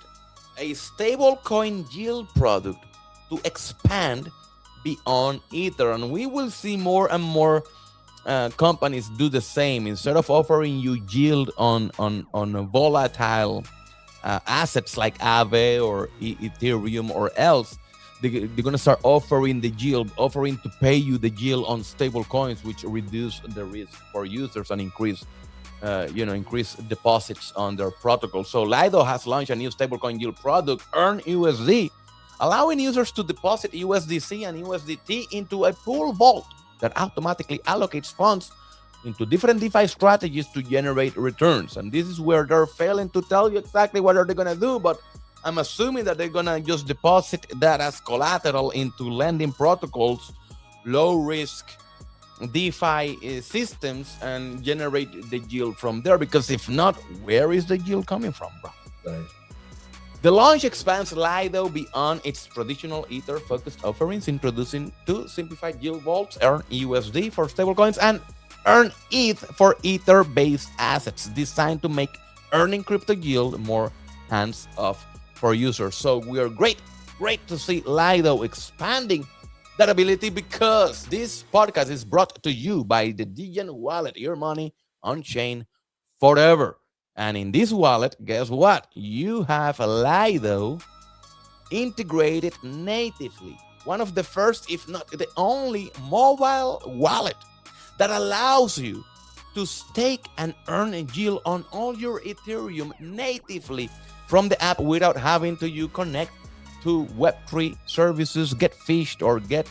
A: a stablecoin yield product to expand beyond Ether. And we will see more and more companies do the same. Instead of offering you yield on volatile assets like Aave or Ethereum or else, they're going to start offering the yield, offering to pay you the yield on stable coins, which reduce the risk for users and increase deposits on their protocol. So Lido has launched a new stablecoin yield product, EarnUSD, allowing users to deposit USDC and USDT into a pool vault that automatically allocates funds into different DeFi strategies to generate returns. And this is where they're failing to tell you exactly what are they going to do, but I'm assuming that they're going to just deposit that as collateral into lending protocols, low risk DeFi systems, and generate the yield from there. Because if not, where is the yield coming from, bro?
B: Right.
A: The launch expands Lido beyond its traditional Ether-focused offerings, introducing two simplified yield vaults, EarnUSD for stablecoins and EarnETH for Ether-based assets, designed to make earning crypto yield more hands-off for users. So we are great to see Lido expanding that ability, because this podcast is brought to you by the DeGen wallet, your money on chain forever. And in this wallet, guess what? You have a Lido integrated natively. One of the first, if not the only, mobile wallet that allows you to stake and earn a yield on all your Ethereum natively from the app without having to connect to Web3 services, get phished or get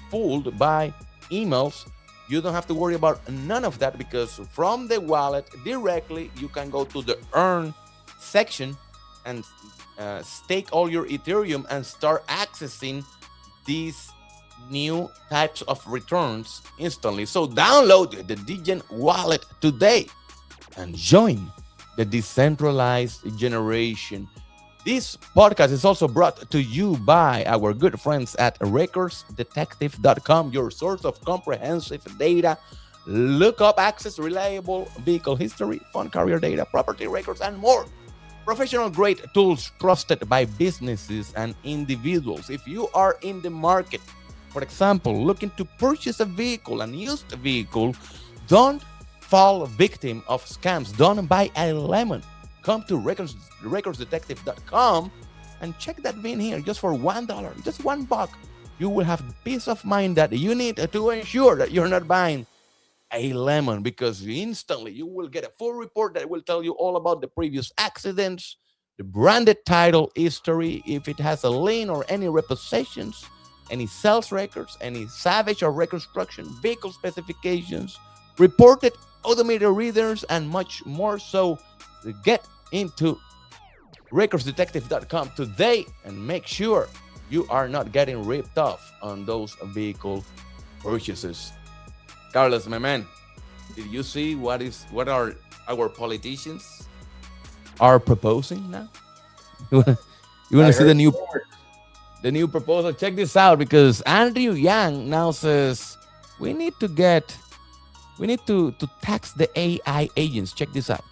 A: fooled by emails. You don't have to worry about none of that, because from the wallet directly, you can go to the earn section and stake all your Ethereum and start accessing these new types of returns instantly. So download the DeGen wallet today and join the decentralized generation. This podcast is also brought to you by our good friends at RecordsDetective.com, your source of comprehensive data, lookup access, reliable vehicle history, fund carrier data, property records, and more. Professional grade tools trusted by businesses and individuals. If you are in the market, for example, looking to purchase a vehicle, an used vehicle, don't fall victim of scams. Don't buy a lemon. Come to recordsdetective.com and check that VIN here just for $1, just $1. You will have peace of mind that you need to ensure that you're not buying a lemon, because instantly you will get a full report that will tell you all about the previous accidents, the branded title history, if it has a lien or any repossessions, any sales records, any salvage or reconstruction, vehicle specifications, reported odometer readers, and much more. So get into recordsdetective.com today and make sure you are not getting ripped off on those vehicle purchases. Carlos, my man, did you see what are our politicians are proposing now. You want to see the new proposal? Check this out, because Andrew Yang now says we need to tax the AI agents. Check this out.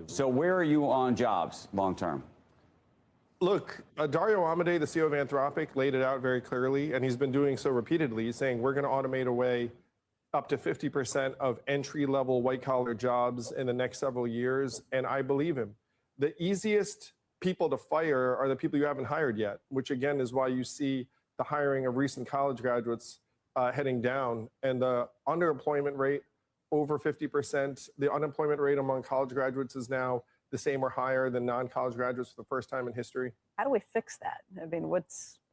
D: So where are you on jobs long term?
E: Look, Dario Amodei, the CEO of Anthropic, laid it out very clearly, and he's been doing so repeatedly, saying we're going to automate away up to 50% of entry-level white-collar jobs in the next several years, and I believe him. The easiest people to fire are the people you haven't hired yet, which again is why you see the hiring of recent college graduates heading down, and the underemployment rate over 50%. The unemployment rate among college graduates is now the same or higher than non-college graduates for the first time in history.
F: How do we fix that? I mean,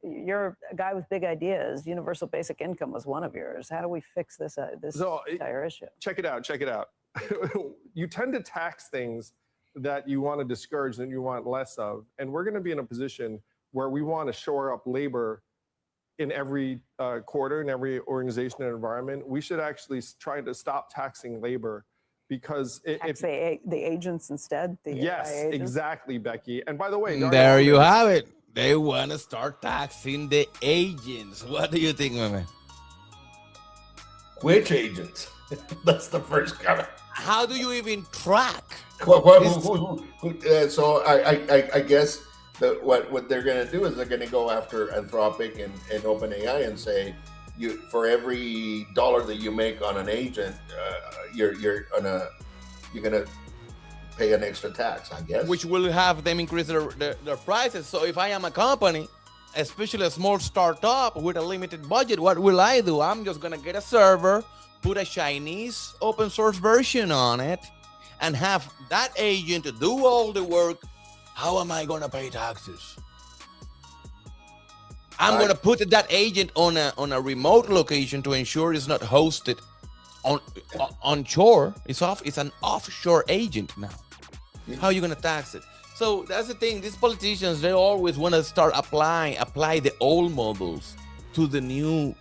F: you're a guy with big ideas. Universal basic income was one of yours. How do we fix this entire issue?
E: Check it out. You tend to tax things that you want to discourage and you want less of. And we're going to be in a position where we want to shore up labor in every quarter, in every organization and environment. We should actually try to stop taxing labor, because
F: tax the agents instead.
E: Yes, exactly, Becky. And by the way,
A: there you have it. They want to start taxing the agents. What do you think, my man?
B: Which agents? That's the first comment.
A: How do you even track?
B: So I guess that what they're going to do is they're going to go after Anthropic and OpenAI and say, for every dollar that you make on an agent, you're gonna pay an extra tax, I guess.
A: Which will have them increase their prices. So if I am a company, especially a small startup with a limited budget, what will I do? I'm just gonna get a server, put a Chinese open source version on it, and have that agent do all the work. How am I gonna pay taxes? I'm going to put that agent on a remote location to ensure it's not hosted on shore. It's an offshore agent now. How are you going to tax it? So that's the thing. These politicians, they always want to start apply the old models to the new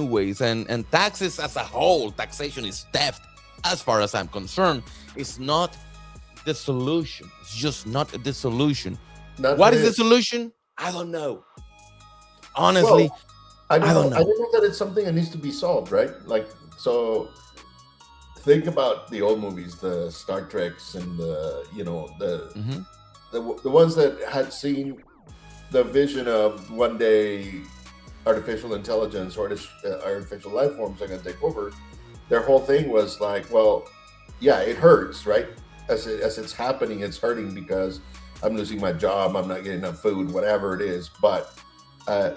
A: ways, and taxes as a whole, taxation is theft. As far as I'm concerned, it's not the solution. It's just not the solution. What is the solution? I don't know. Honestly,
B: I don't know. I don't know that it's something that needs to be solved, right? Like, so think about the old movies, the Star Treks, and the ones that had seen the vision of one day artificial intelligence or artificial life forms are going to take over. Their whole thing was like, well, yeah, it hurts, right? As it's happening, it's hurting because I'm losing my job, I'm not getting enough food, whatever it is, but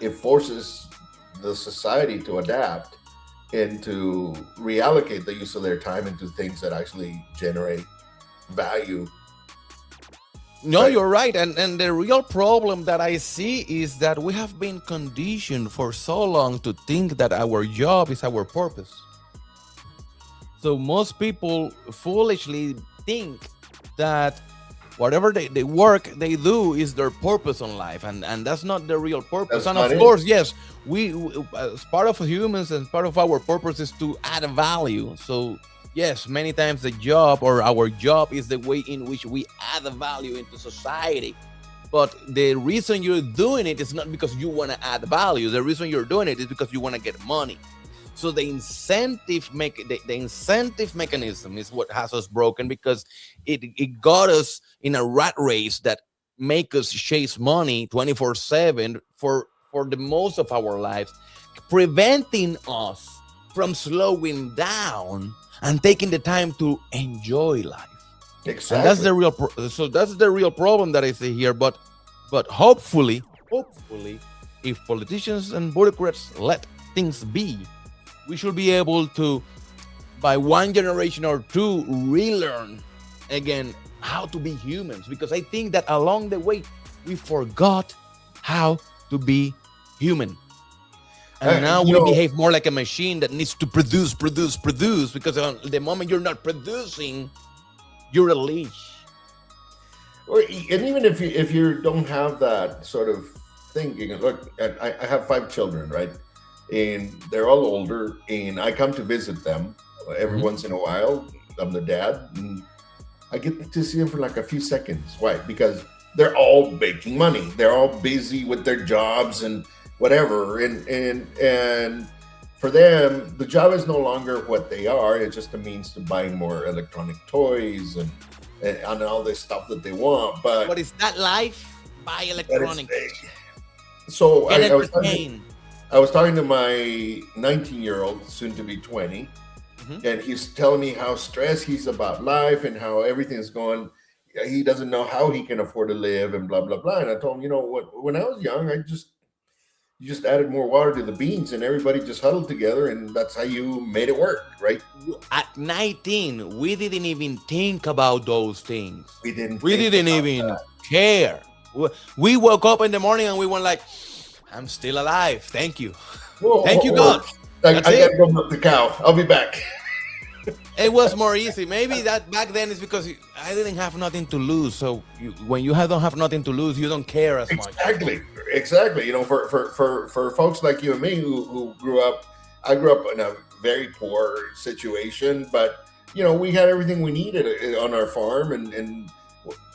B: it forces the society to adapt and to reallocate the use of their time into things that actually generate value.
A: No, right. You're right. And the real problem that I see is that we have been conditioned for so long to think that our job is our purpose. So most people foolishly think that whatever they work, they do is their purpose on life, and that's not the real purpose. And of course, yes, we as part of humans and part of our purpose is to add value. So yes, many times the job or our job is the way in which we add value into society. But the reason you're doing it is not because you want to add value. The reason you're doing it is because you want to get money. So the incentive mechanism is what has us broken, because it got us in a rat race that make us chase money 24/7 for the most of our lives, preventing us from slowing down and taking the time to enjoy life.
B: Exactly.
A: And that's the real problem that I see here. But hopefully, if politicians and bureaucrats let things be, we should be able to, by one generation or two, relearn again how to be humans. Because I think that along the way, we forgot how to be human. And now we behave more like a machine that needs to produce. Because the moment you're not producing, you're a leash.
B: And even if you don't have that sort of thinking, look, I have 5 children, right? And they're all older, and I come to visit them every once in a while. I'm their dad, and I get to see them for like a few seconds. Why? Because they're all making money. They're all busy with their jobs and whatever. And for them, the job is no longer what they are. It's just a means to buying more electronic toys and all this stuff that they want. But
A: what is that life? Buy electronics.
B: So
A: Get
B: I
A: entertained.
B: was talking to my 19-year-old, soon to be 20, and he's telling me how stressed he's about life and how everything's going. He doesn't know how he can afford to live and blah, blah, blah. And I told him, you know what, when I was young, you just added more water to the beans and everybody just huddled together, and that's how you made it work, right?
A: At 19, we didn't even think about those things.
B: We didn't
A: even care. We woke up in the morning and we were like, I'm still alive. Thank you. Thank you, God.
B: I gotta go milk the cow. I'll be back.
A: It was more easy. Maybe that back then is because I didn't have nothing to lose. So when you don't have nothing to lose, you don't care as much.
B: Exactly. You know, for folks like you and me who grew up, I grew up in a very poor situation, but you know, we had everything we needed on our farm, and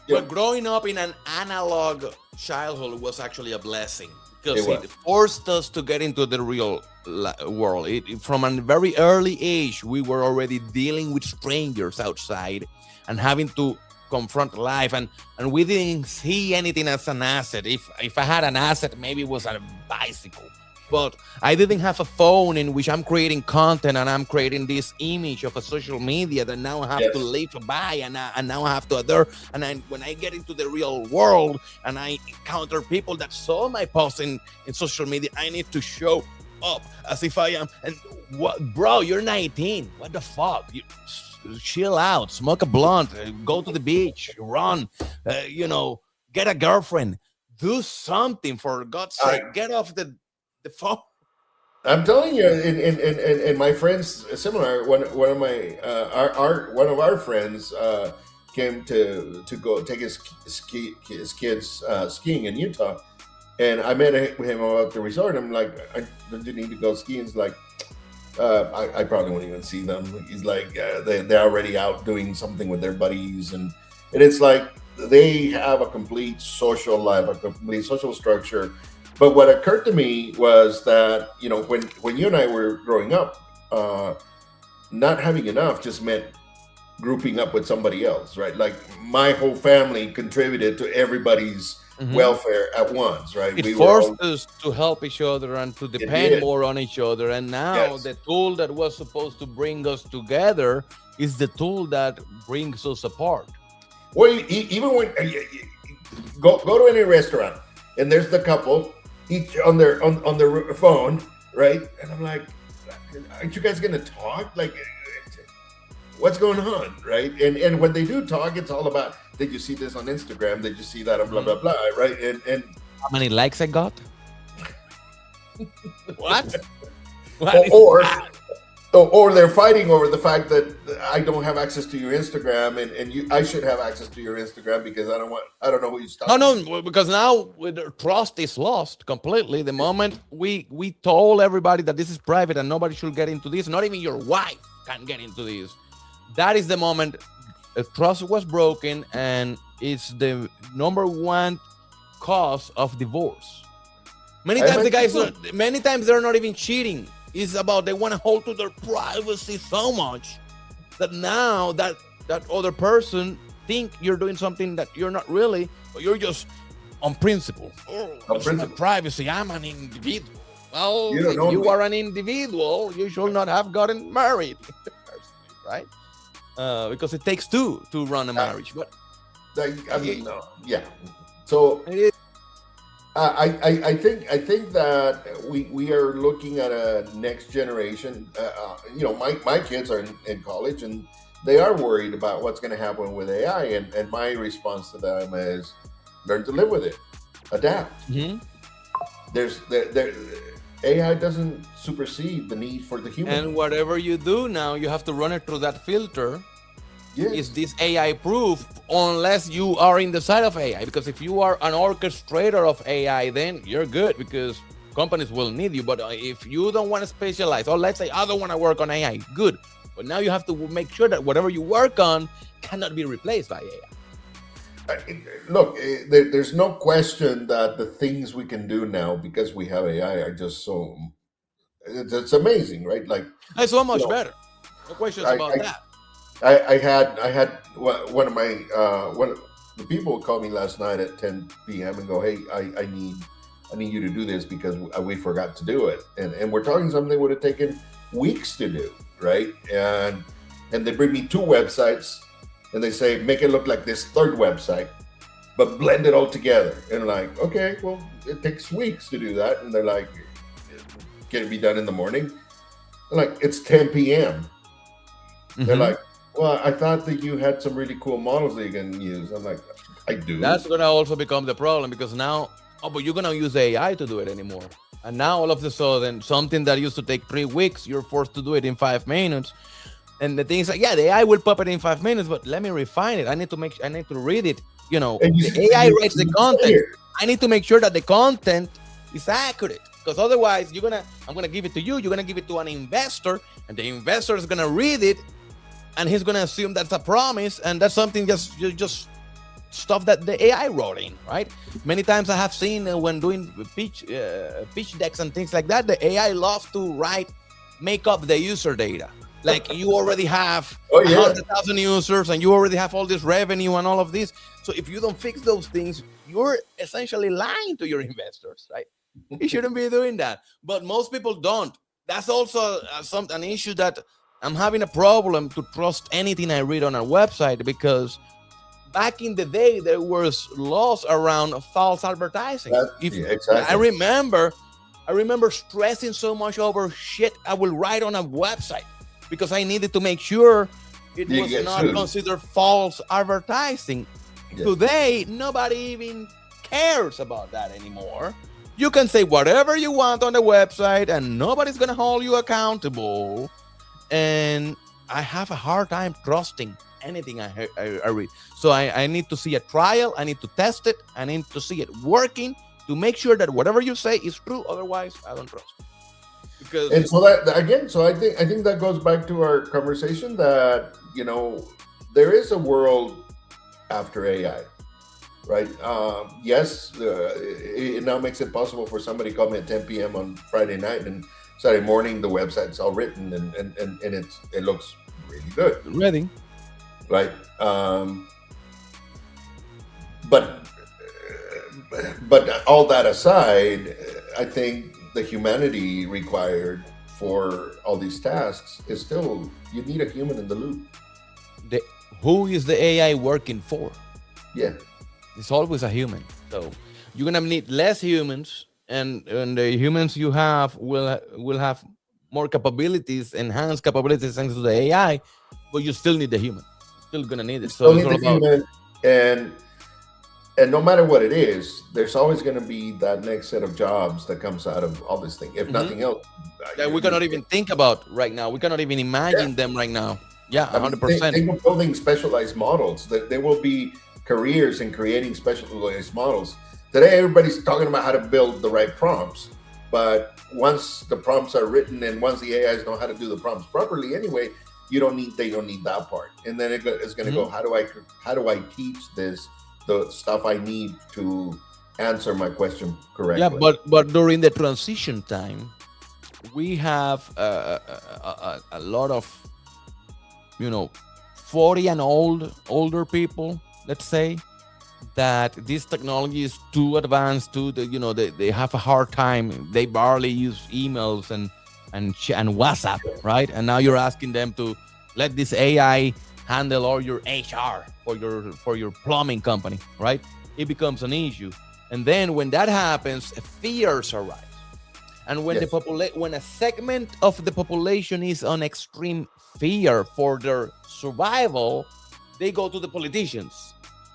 A: but growing up in an analog childhood was actually a blessing, because it forced us to get into the real world. From a very early age, we were already dealing with strangers outside and having to confront life, and we didn't see anything as an asset. If I had an asset, maybe it was a bicycle, but I didn't have a phone in which I'm creating content and I'm creating this image of a social media that now I have to live by, and now I have to adhere. And when I get into the real world and I encounter people that saw my post in social media, I need to show up as if I am. And what, bro, you're 19. What the fuck? You chill out, smoke a blunt, go to the beach, run, get a girlfriend, do something, for God's sake. Get off the phone.
B: I'm telling you, and my friends, similar. One of our friends came to go take his kids skiing in Utah, and I met him about the resort. I'm like, don't you need to go skiing? He's like, I probably won't even see them. He's like, they're already out doing something with their buddies, and it's like they have a complete social life, a complete social structure. But what occurred to me was that, you know, when you and I were growing up, not having enough just meant grouping up with somebody else, right? Like my whole family contributed to everybody's welfare at once, right?
A: It forced us to help each other and to depend more on each other. And now the tool that was supposed to bring us together is the tool that brings us apart.
B: Well, even when go to any restaurant and there's the couple, each on their phone, right? And I'm like, aren't you guys gonna talk? Like, what's going on, right? And when they do talk, it's all about, did you see this on Instagram? Did you see that on blah blah blah, right? And
A: how many likes I got? What?
B: Or they're fighting over the fact that I don't have access to your Instagram, and I should have access to your Instagram because I don't know who you talking.
A: No, because now trust is lost completely. The moment we told everybody that this is private and nobody should get into this, not even your wife can get into this. That is the moment trust was broken, and it's the number one cause of divorce. Many times they're not even cheating. It's about they want to hold to their privacy so much that now that other person think you're doing something that you're not really, but you're just on principle. Privacy. I'm an individual. Well, if you are an individual, you should not have gotten married, right? Because it takes two to run a marriage. But
B: So I think that we are looking at a next generation. My kids are in college, and they are worried about what's going to happen with AI. And my response to them is, learn to live with it, adapt. AI doesn't supersede the need for the human.
A: And whatever you do now, you have to run it through that filter. Is this AI proof? Unless you are in the side of AI, because if you are an orchestrator of AI, then you're good because companies will need you. But if you don't want to specialize, or let's say I don't want to work on AI, good, But now you have to make sure that whatever you work on cannot be replaced by AI.
B: Look, there's no question that the things we can do now because we have AI are just so, it's amazing, right? Like,
A: it's so much better. No questions about that.
B: I had one of my one of the people called me last night at 10 p.m. and go, hey, I need you to do this because we forgot to do it, and we're talking something that would have taken weeks to do, right? And they bring me two websites and they say make it look like this third website, but blend it all together. And like, okay, well, it takes weeks to do that. And they're like, can it be done in the morning? I'm like, it's 10 p.m. They're like, well, I thought that you had some really cool models that you can use. I'm like, I do.
A: That's gonna also become the problem because now, but you're gonna use AI to do it anymore. And now all of a sudden, something that used to take 3 weeks, you're forced to do it in 5 minutes. And the thing is like, yeah, the AI will pop it in 5 minutes, but let me refine it. I need to read it. You know, the AI writes the content. I need to make sure that the content is accurate. Because otherwise I'm gonna give it to you, you're gonna give it to an investor, and the investor is gonna read it, and he's gonna assume that's a promise, and that's something just stuff that the AI wrote in, right? Many times I have seen when doing pitch decks and things like that, the AI loves to make up the user data. Like you already have 100,000 users and you already have all this revenue and all of this. So if you don't fix those things, you're essentially lying to your investors, right? You shouldn't be doing that. But most people don't. That's also an issue that I'm having a problem to trust anything I read on a website, because back in the day, there was laws around false advertising.
B: Exactly.
A: I remember stressing so much over shit I will write on a website because I needed to make sure it was not considered false advertising. Yeah. Today, nobody even cares about that anymore. You can say whatever you want on the website and nobody's going to hold you accountable. And I have a hard time trusting anything I read. So I need to see a trial. I need to test it. I need to see it working to make sure that whatever you say is true. Otherwise, I don't trust.
B: And so that again, so I think that goes back to our conversation that, you know, there is a world after AI, right? Yes, it now makes it possible for somebody to call me at 10 p.m. on Friday night, and Saturday morning the website's all written and it looks really good.
A: Ready.
B: Right. But all that aside, I think the humanity required for all these tasks is still, you need a human in the loop.
A: Who is the AI working for?
B: Yeah.
A: It's always a human. So you're going to need less humans, and the humans you have will have more capabilities, enhanced capabilities thanks to the AI, but you still need the human. Still going to need it. So it's all about
B: human, and no matter what it is, there's always going to be that next set of jobs that comes out of all this thing. If nothing else,
A: that we cannot even think about right now. We cannot even imagine them right now. Yeah, 100%.
B: They were building specialized models. There will be careers in creating specialized models. Today, everybody's talking about how to build the right prompts. But once the prompts are written and once the AIs know how to do the prompts properly, anyway, they don't need that part. And then it's going to go, how do I teach this the stuff I need to answer my question correctly?
A: Yeah, but during the transition time, we have a lot of 40 and older people, let's say, that this technology is too advanced they have a hard time. They barely use emails and WhatsApp, right? And now you're asking them to let this AI handle all your HR for your plumbing company, right? It becomes an issue. And then when that happens, fears arise. And when when a segment of the population is on extreme fear for their survival, they go to the politicians.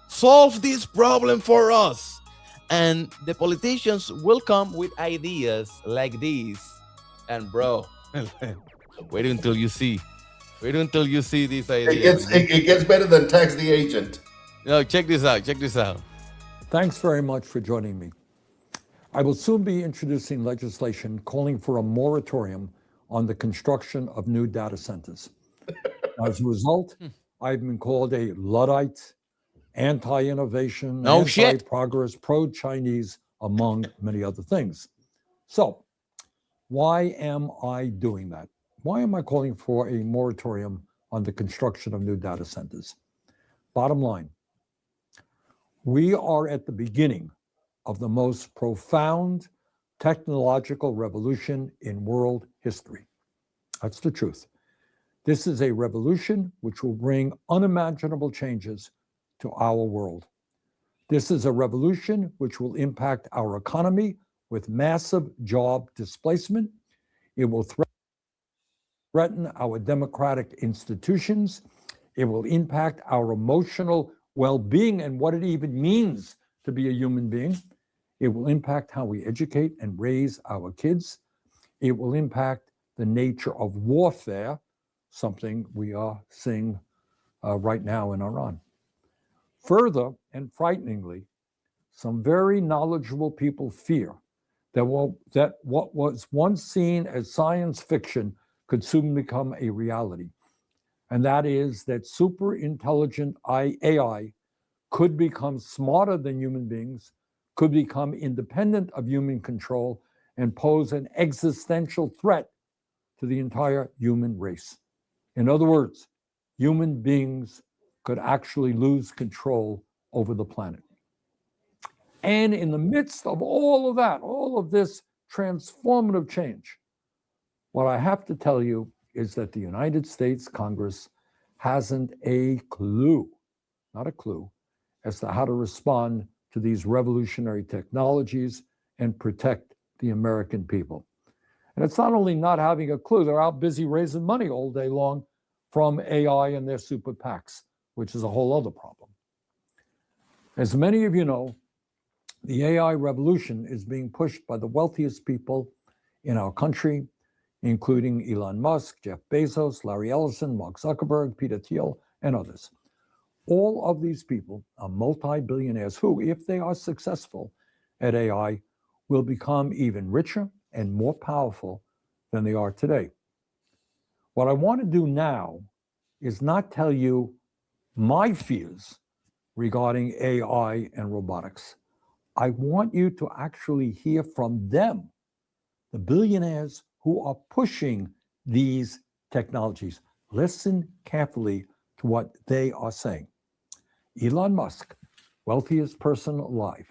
A: Solve this problem for us. And the politicians will come with ideas like these. And bro, wait until you see these ideas.
B: It gets better than tax the agent.
A: No, check this out.
G: Thanks very much for joining me. I will soon be introducing legislation calling for a moratorium on the construction of new data centers. As a result, I've been called a Luddite, anti-innovation,
A: No shit.
G: anti-progress, pro-Chinese, among many other things. So, why am I doing that? Why am I calling for a moratorium on the construction of new data centers? Bottom line, we are at the beginning of the most profound technological revolution in world history. That's the truth. This is a revolution which will bring unimaginable changes to our world. This is a revolution which will impact our economy with massive job displacement. It will threaten our democratic institutions. It will impact our emotional well-being and what it even means to be a human being. It will impact how we educate and raise our kids. It will impact the nature of warfare, something we are seeing right now in Iran. Further, and frighteningly, some very knowledgeable people fear that what was once seen as science fiction could soon become a reality. And that is that super intelligent AI could become smarter than human beings, could become independent of human control, and pose an existential threat to the entire human race. In other words, human beings could actually lose control over the planet. And in the midst of all of that, all of this transformative change, what I have to tell you is that the United States Congress hasn't a clue, not a clue, as to how to respond to these revolutionary technologies and protect the American people. And it's not only not having a clue, they're out busy raising money all day long from AI and their super PACs, which is a whole other problem. As many of you know, the AI revolution is being pushed by the wealthiest people in our country, including Elon Musk, Jeff Bezos, Larry Ellison, Mark Zuckerberg, Peter Thiel, and others. All of these people are multi-billionaires who, if they are successful at AI, will become even richer and more powerful than they are today. What I want to do now is not tell you my fears regarding AI and robotics. I want you to actually hear from them, the billionaires who are pushing these technologies. Listen carefully to what they are saying. Elon Musk, wealthiest person alive,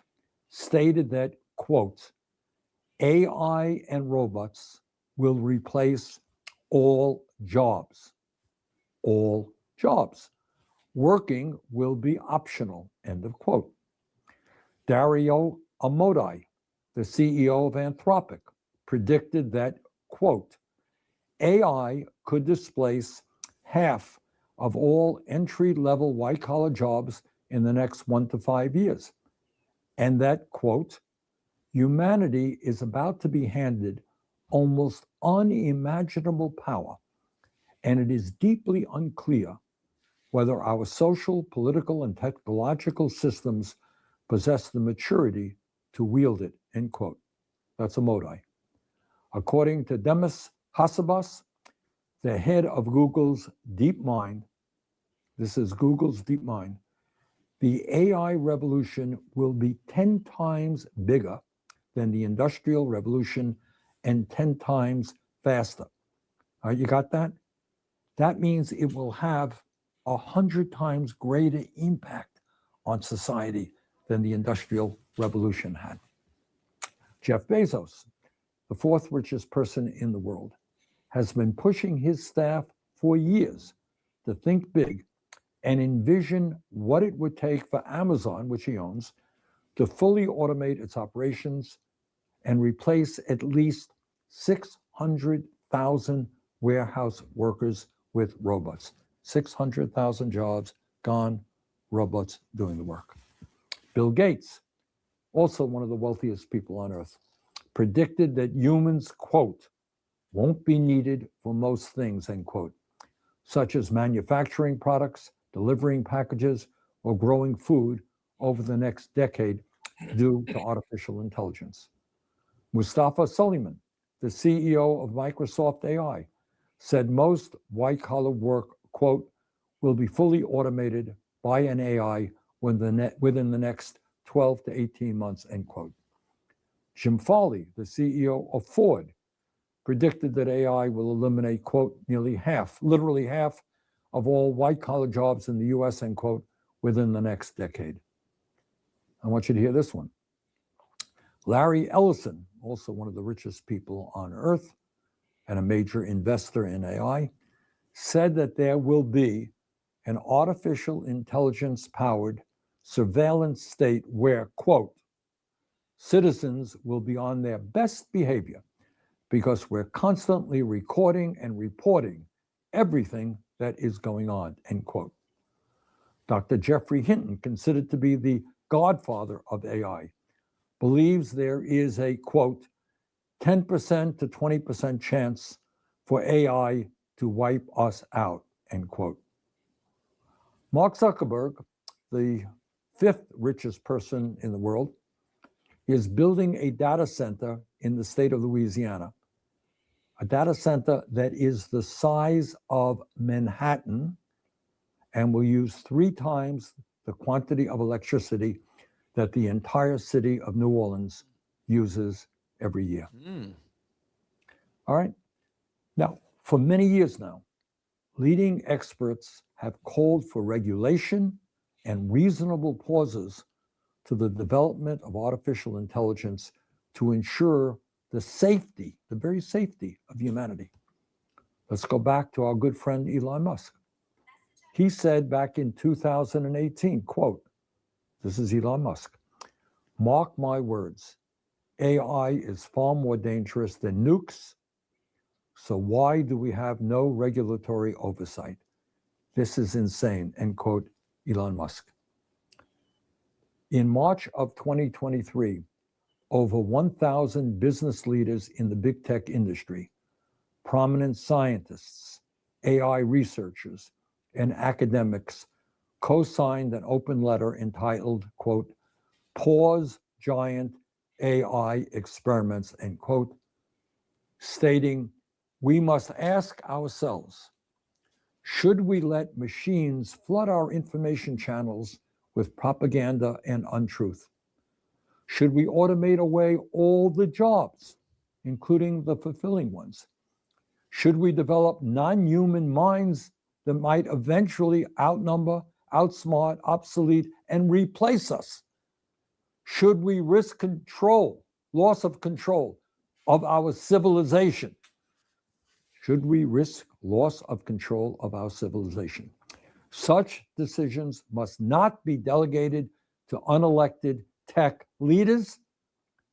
G: stated that, quote, AI and robots will replace all jobs. All jobs. Working will be optional, end of quote. Dario Amodei, the CEO of Anthropic, predicted that, quote, AI could displace half of all entry-level white-collar jobs in the next 1 to 5 years. And that, quote, humanity is about to be handed almost unimaginable power, and it is deeply unclear whether our social, political, and technological systems possess the maturity to wield it, end quote. That's Amodei. According to Demis Hassabis, the head of Google's DeepMind, this is Google's DeepMind, the AI revolution will be 10 times bigger than the Industrial Revolution and 10 times faster. All right, you got that? That means it will have 100 times greater impact on society than the Industrial Revolution had. Jeff Bezos, the fourth richest person in the world, has been pushing his staff for years to think big and envision what it would take for Amazon, which he owns, to fully automate its operations and replace at least 600,000 warehouse workers with robots. 600,000 jobs gone, robots doing the work. Bill Gates, also one of the wealthiest people on earth, predicted that humans, quote, won't be needed for most things, end quote, such as manufacturing products, delivering packages, or growing food over the next decade due to artificial intelligence. Mustafa Suleyman, the CEO of Microsoft AI, said most white-collar work, quote, will be fully automated by an AI within the next 12 to 18 months, end quote. Jim Farley, the CEO of Ford, predicted that AI will eliminate, quote, literally half of all white-collar jobs in the US, end quote, within the next decade. I want you to hear this one. Larry Ellison, also one of the richest people on earth and a major investor in AI, said that there will be an artificial intelligence-powered surveillance state where, quote, citizens will be on their best behavior because we're constantly recording and reporting everything that is going on, end quote. Dr. Jeffrey Hinton, considered to be the godfather of AI, believes there is a, quote, 10% to 20% chance for AI to wipe us out, end quote. Mark Zuckerberg, the 5th richest person in the world, is building a data center in the state of Louisiana, a data center that is the size of Manhattan and will use 3 times the quantity of electricity that the entire city of New Orleans uses every year. All right. Now, for many years now, leading experts have called for regulation and reasonable pauses to the development of artificial intelligence to ensure the safety, the very safety of humanity. Let's go back to our good friend Elon Musk. He said back in 2018, quote, this is Elon Musk, mark my words, AI is far more dangerous than nukes, so why do we have no regulatory oversight? This is insane, end quote, Elon Musk. In March of 2023, over 1,000 business leaders in the big tech industry, prominent scientists, AI researchers, and academics co-signed an open letter entitled, quote, Pause Giant AI Experiments, end quote, stating, we must ask ourselves, should we let machines flood our information channels with propaganda and untruth? Should we automate away all the jobs, including the fulfilling ones? Should we develop non-human minds that might eventually outnumber, outsmart, obsolete, and replace us? Should we risk loss of control of our civilization? Should we risk loss of control of our civilization? Such decisions must not be delegated to unelected tech leaders.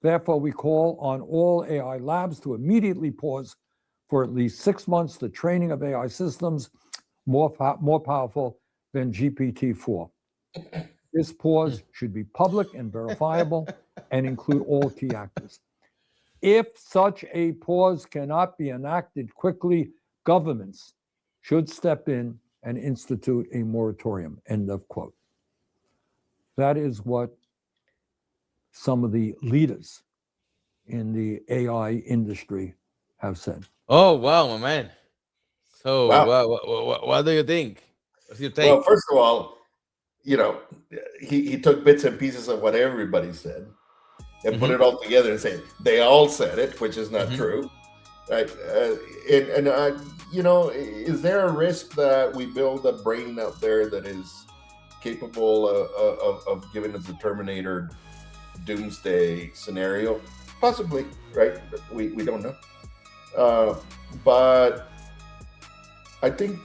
G: Therefore, we call on all AI labs to immediately pause for at least 6 months the training of AI systems more powerful than GPT-4. This pause should be public and verifiable and include all key actors. If such a pause cannot be enacted quickly, governments should step in and institute a moratorium, end of quote. That is what some of the leaders in the AI industry have said.
A: Oh, wow, my man. So
B: Wow.
A: what do you think? What's your take?
B: Well, first of all, you know, he took bits and pieces of what everybody said and put it all together and say they all said it, which is not true, right? You know, is there a risk that we build a brain out there that is capable of giving us the Terminator doomsday scenario? Possibly, right? We don't know. But I think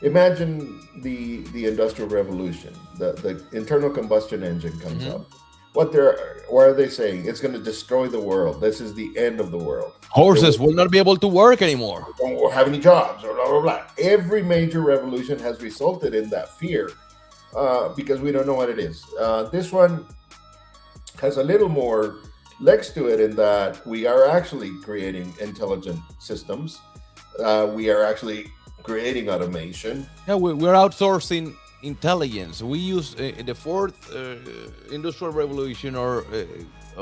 B: imagine the Industrial Revolution, the internal combustion engine comes up. What are they saying? It's going to destroy the world. This is the end of the world.
A: Horses will not be able to work anymore.
B: Or have any jobs, or blah, blah, blah. Every major revolution has resulted in that fear because we don't know what it is. This one has a little more legs to it in that we are actually creating intelligent systems. We are actually creating automation.
A: Yeah, we're outsourcing intelligence. We use the fourth industrial revolution or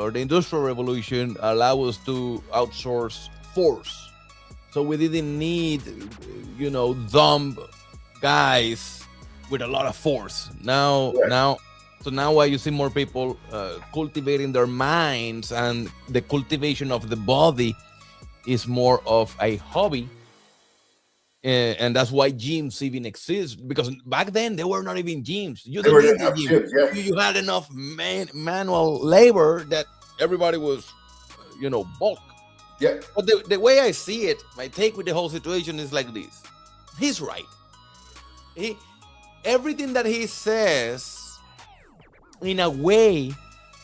A: the industrial revolution allow us to outsource force. So we didn't need, dumb guys with a lot of force. Now, why you see more people cultivating their minds, and the cultivation of the body is more of a hobby. And that's why gyms even exist, because back then there were not even gyms. You don't need the gym. You had enough manual labor that everybody was, bulk.
B: Yeah.
A: But the way I see it, my take with the whole situation is like this. He's right. Everything that he says, in a way,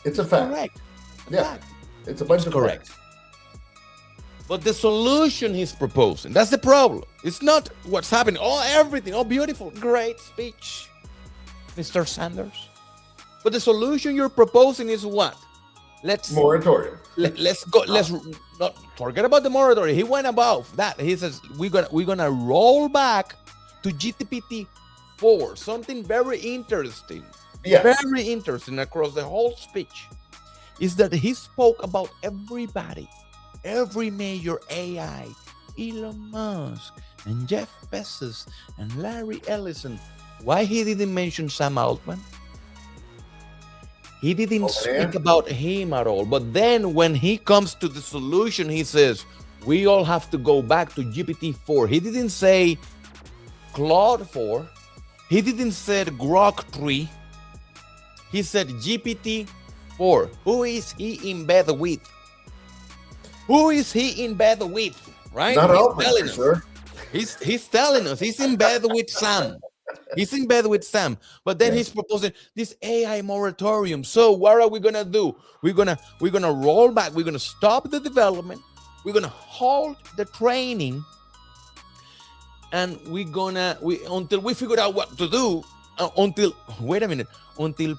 B: it's a fact.
A: Correct.
B: Fact. It's a bunch of
A: correct.
B: Facts.
A: But the solution he's proposing, that's the problem. It's not what's happening. Everything, beautiful, great speech, Mr. Sanders. But the solution you're proposing is what?
B: Moratorium.
A: Let's go. Let's not forget about the moratorium. He went above that. He says we're gonna roll back to GPT-4. Something very interesting.
B: Yeah.
A: Very interesting across the whole speech is that he spoke about everybody. Every major AI, Elon Musk and Jeff Bezos and Larry Ellison. Why he didn't mention Sam Altman? He didn't speak about him at all. But then when he comes to the solution, he says, we all have to go back to GPT-4. He didn't say Claude 4. He didn't say Grok 3. He said GPT-4. Who is he in bed with? Who is he in bed with? Right?
B: Not
A: he's telling us. Sure. He's telling us he's in bed with Sam. He's in bed with Sam. But then he's proposing this AI moratorium. So what are we gonna do? We're gonna roll back. We're gonna stop the development. We're gonna halt the training, and until we figure out what to do. Until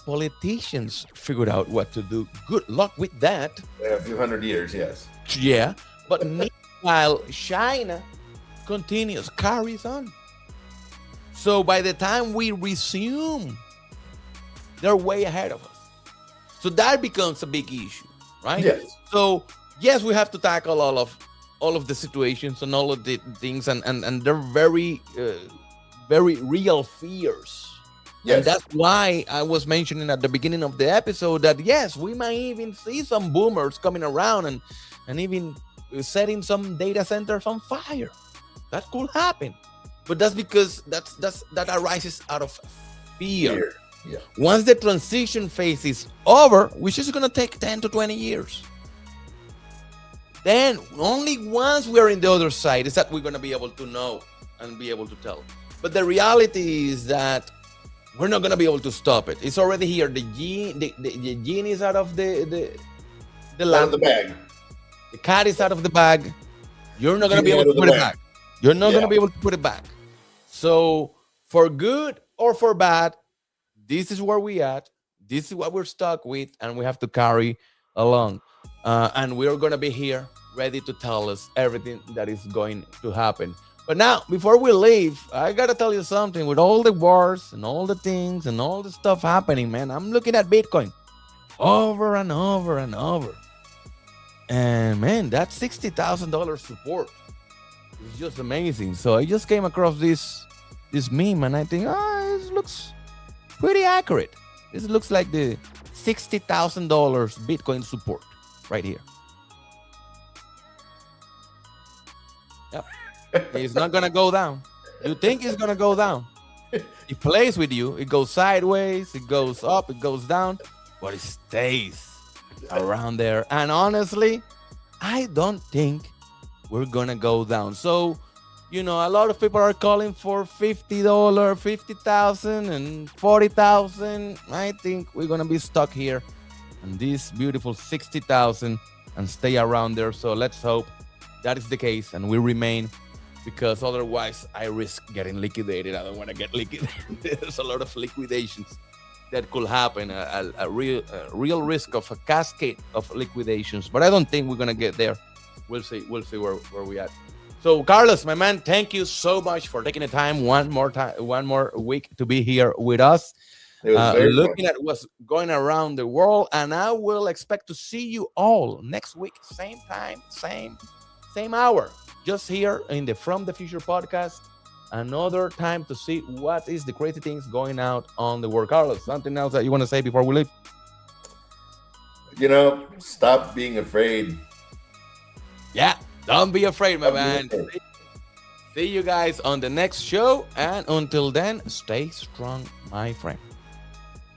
A: politicians figure out what to do. Good luck with that.
B: A few hundred years, yes.
A: Yeah, but meanwhile, China carries on. So by the time we resume, they're way ahead of us. So that becomes a big issue, right?
B: Yes.
A: So yes, we have to tackle all of the situations and all of the things, and they're very, very real fears. Yes. And that's why I was mentioning at the beginning of the episode that yes, we might even see some boomers coming around and even setting some data centers on fire. That could happen. But that's because that arises out of fear.
B: Yeah.
A: Once the transition phase is over, which is going to take 10 to 20 years, then only once we're in the other side is that we're going to be able to know and be able to tell. But the reality is that we're not going to be able to stop it. It's already here. The genie is out of the lamp.
B: Out of the bag.
A: The cat is out of the bag. You're not going to be able to put it back. You're not going to be able to put it back. So for good or for bad, this is where we at. This is what we're stuck with, and we have to carry along. And we're going to be here ready to tell us everything that is going to happen. But now, before we leave, I got to tell you something. With all the wars and all the things and all the stuff happening, man, I'm looking at Bitcoin over and over and over. And man, that $60,000 support is just amazing. So I just came across this meme, and I think, this looks pretty accurate. This looks like the $60,000 Bitcoin support right here. Yep. It's not going to go down. You think it's going to go down. It plays with you. It goes sideways. It goes up. It goes down. But it stays around there. And honestly, I don't think we're going to go down. So, a lot of people are calling for $50, 50,000 and 40,000. I think we're going to be stuck here on this beautiful 60,000 and stay around there. So let's hope that is the case and we remain, because otherwise I risk getting liquidated. I don't want to get liquidated. There's a lot of liquidations that could happen, a real risk of a cascade of liquidations, but I don't think we're going to get there. We'll see where we at. So Carlos, my man, thank you so much for taking the time one more week to be here with us, looking at what's going around the world. And I will expect to see you all next week, same time, same hour. just here in the From the Future podcast. Another time to see what is the crazy things going out on the world. Carlos, something else that you want to say before we leave?
B: Stop being afraid.
A: Yeah, don't be afraid, my man. See you guys on the next show. And until then, stay strong, my friend.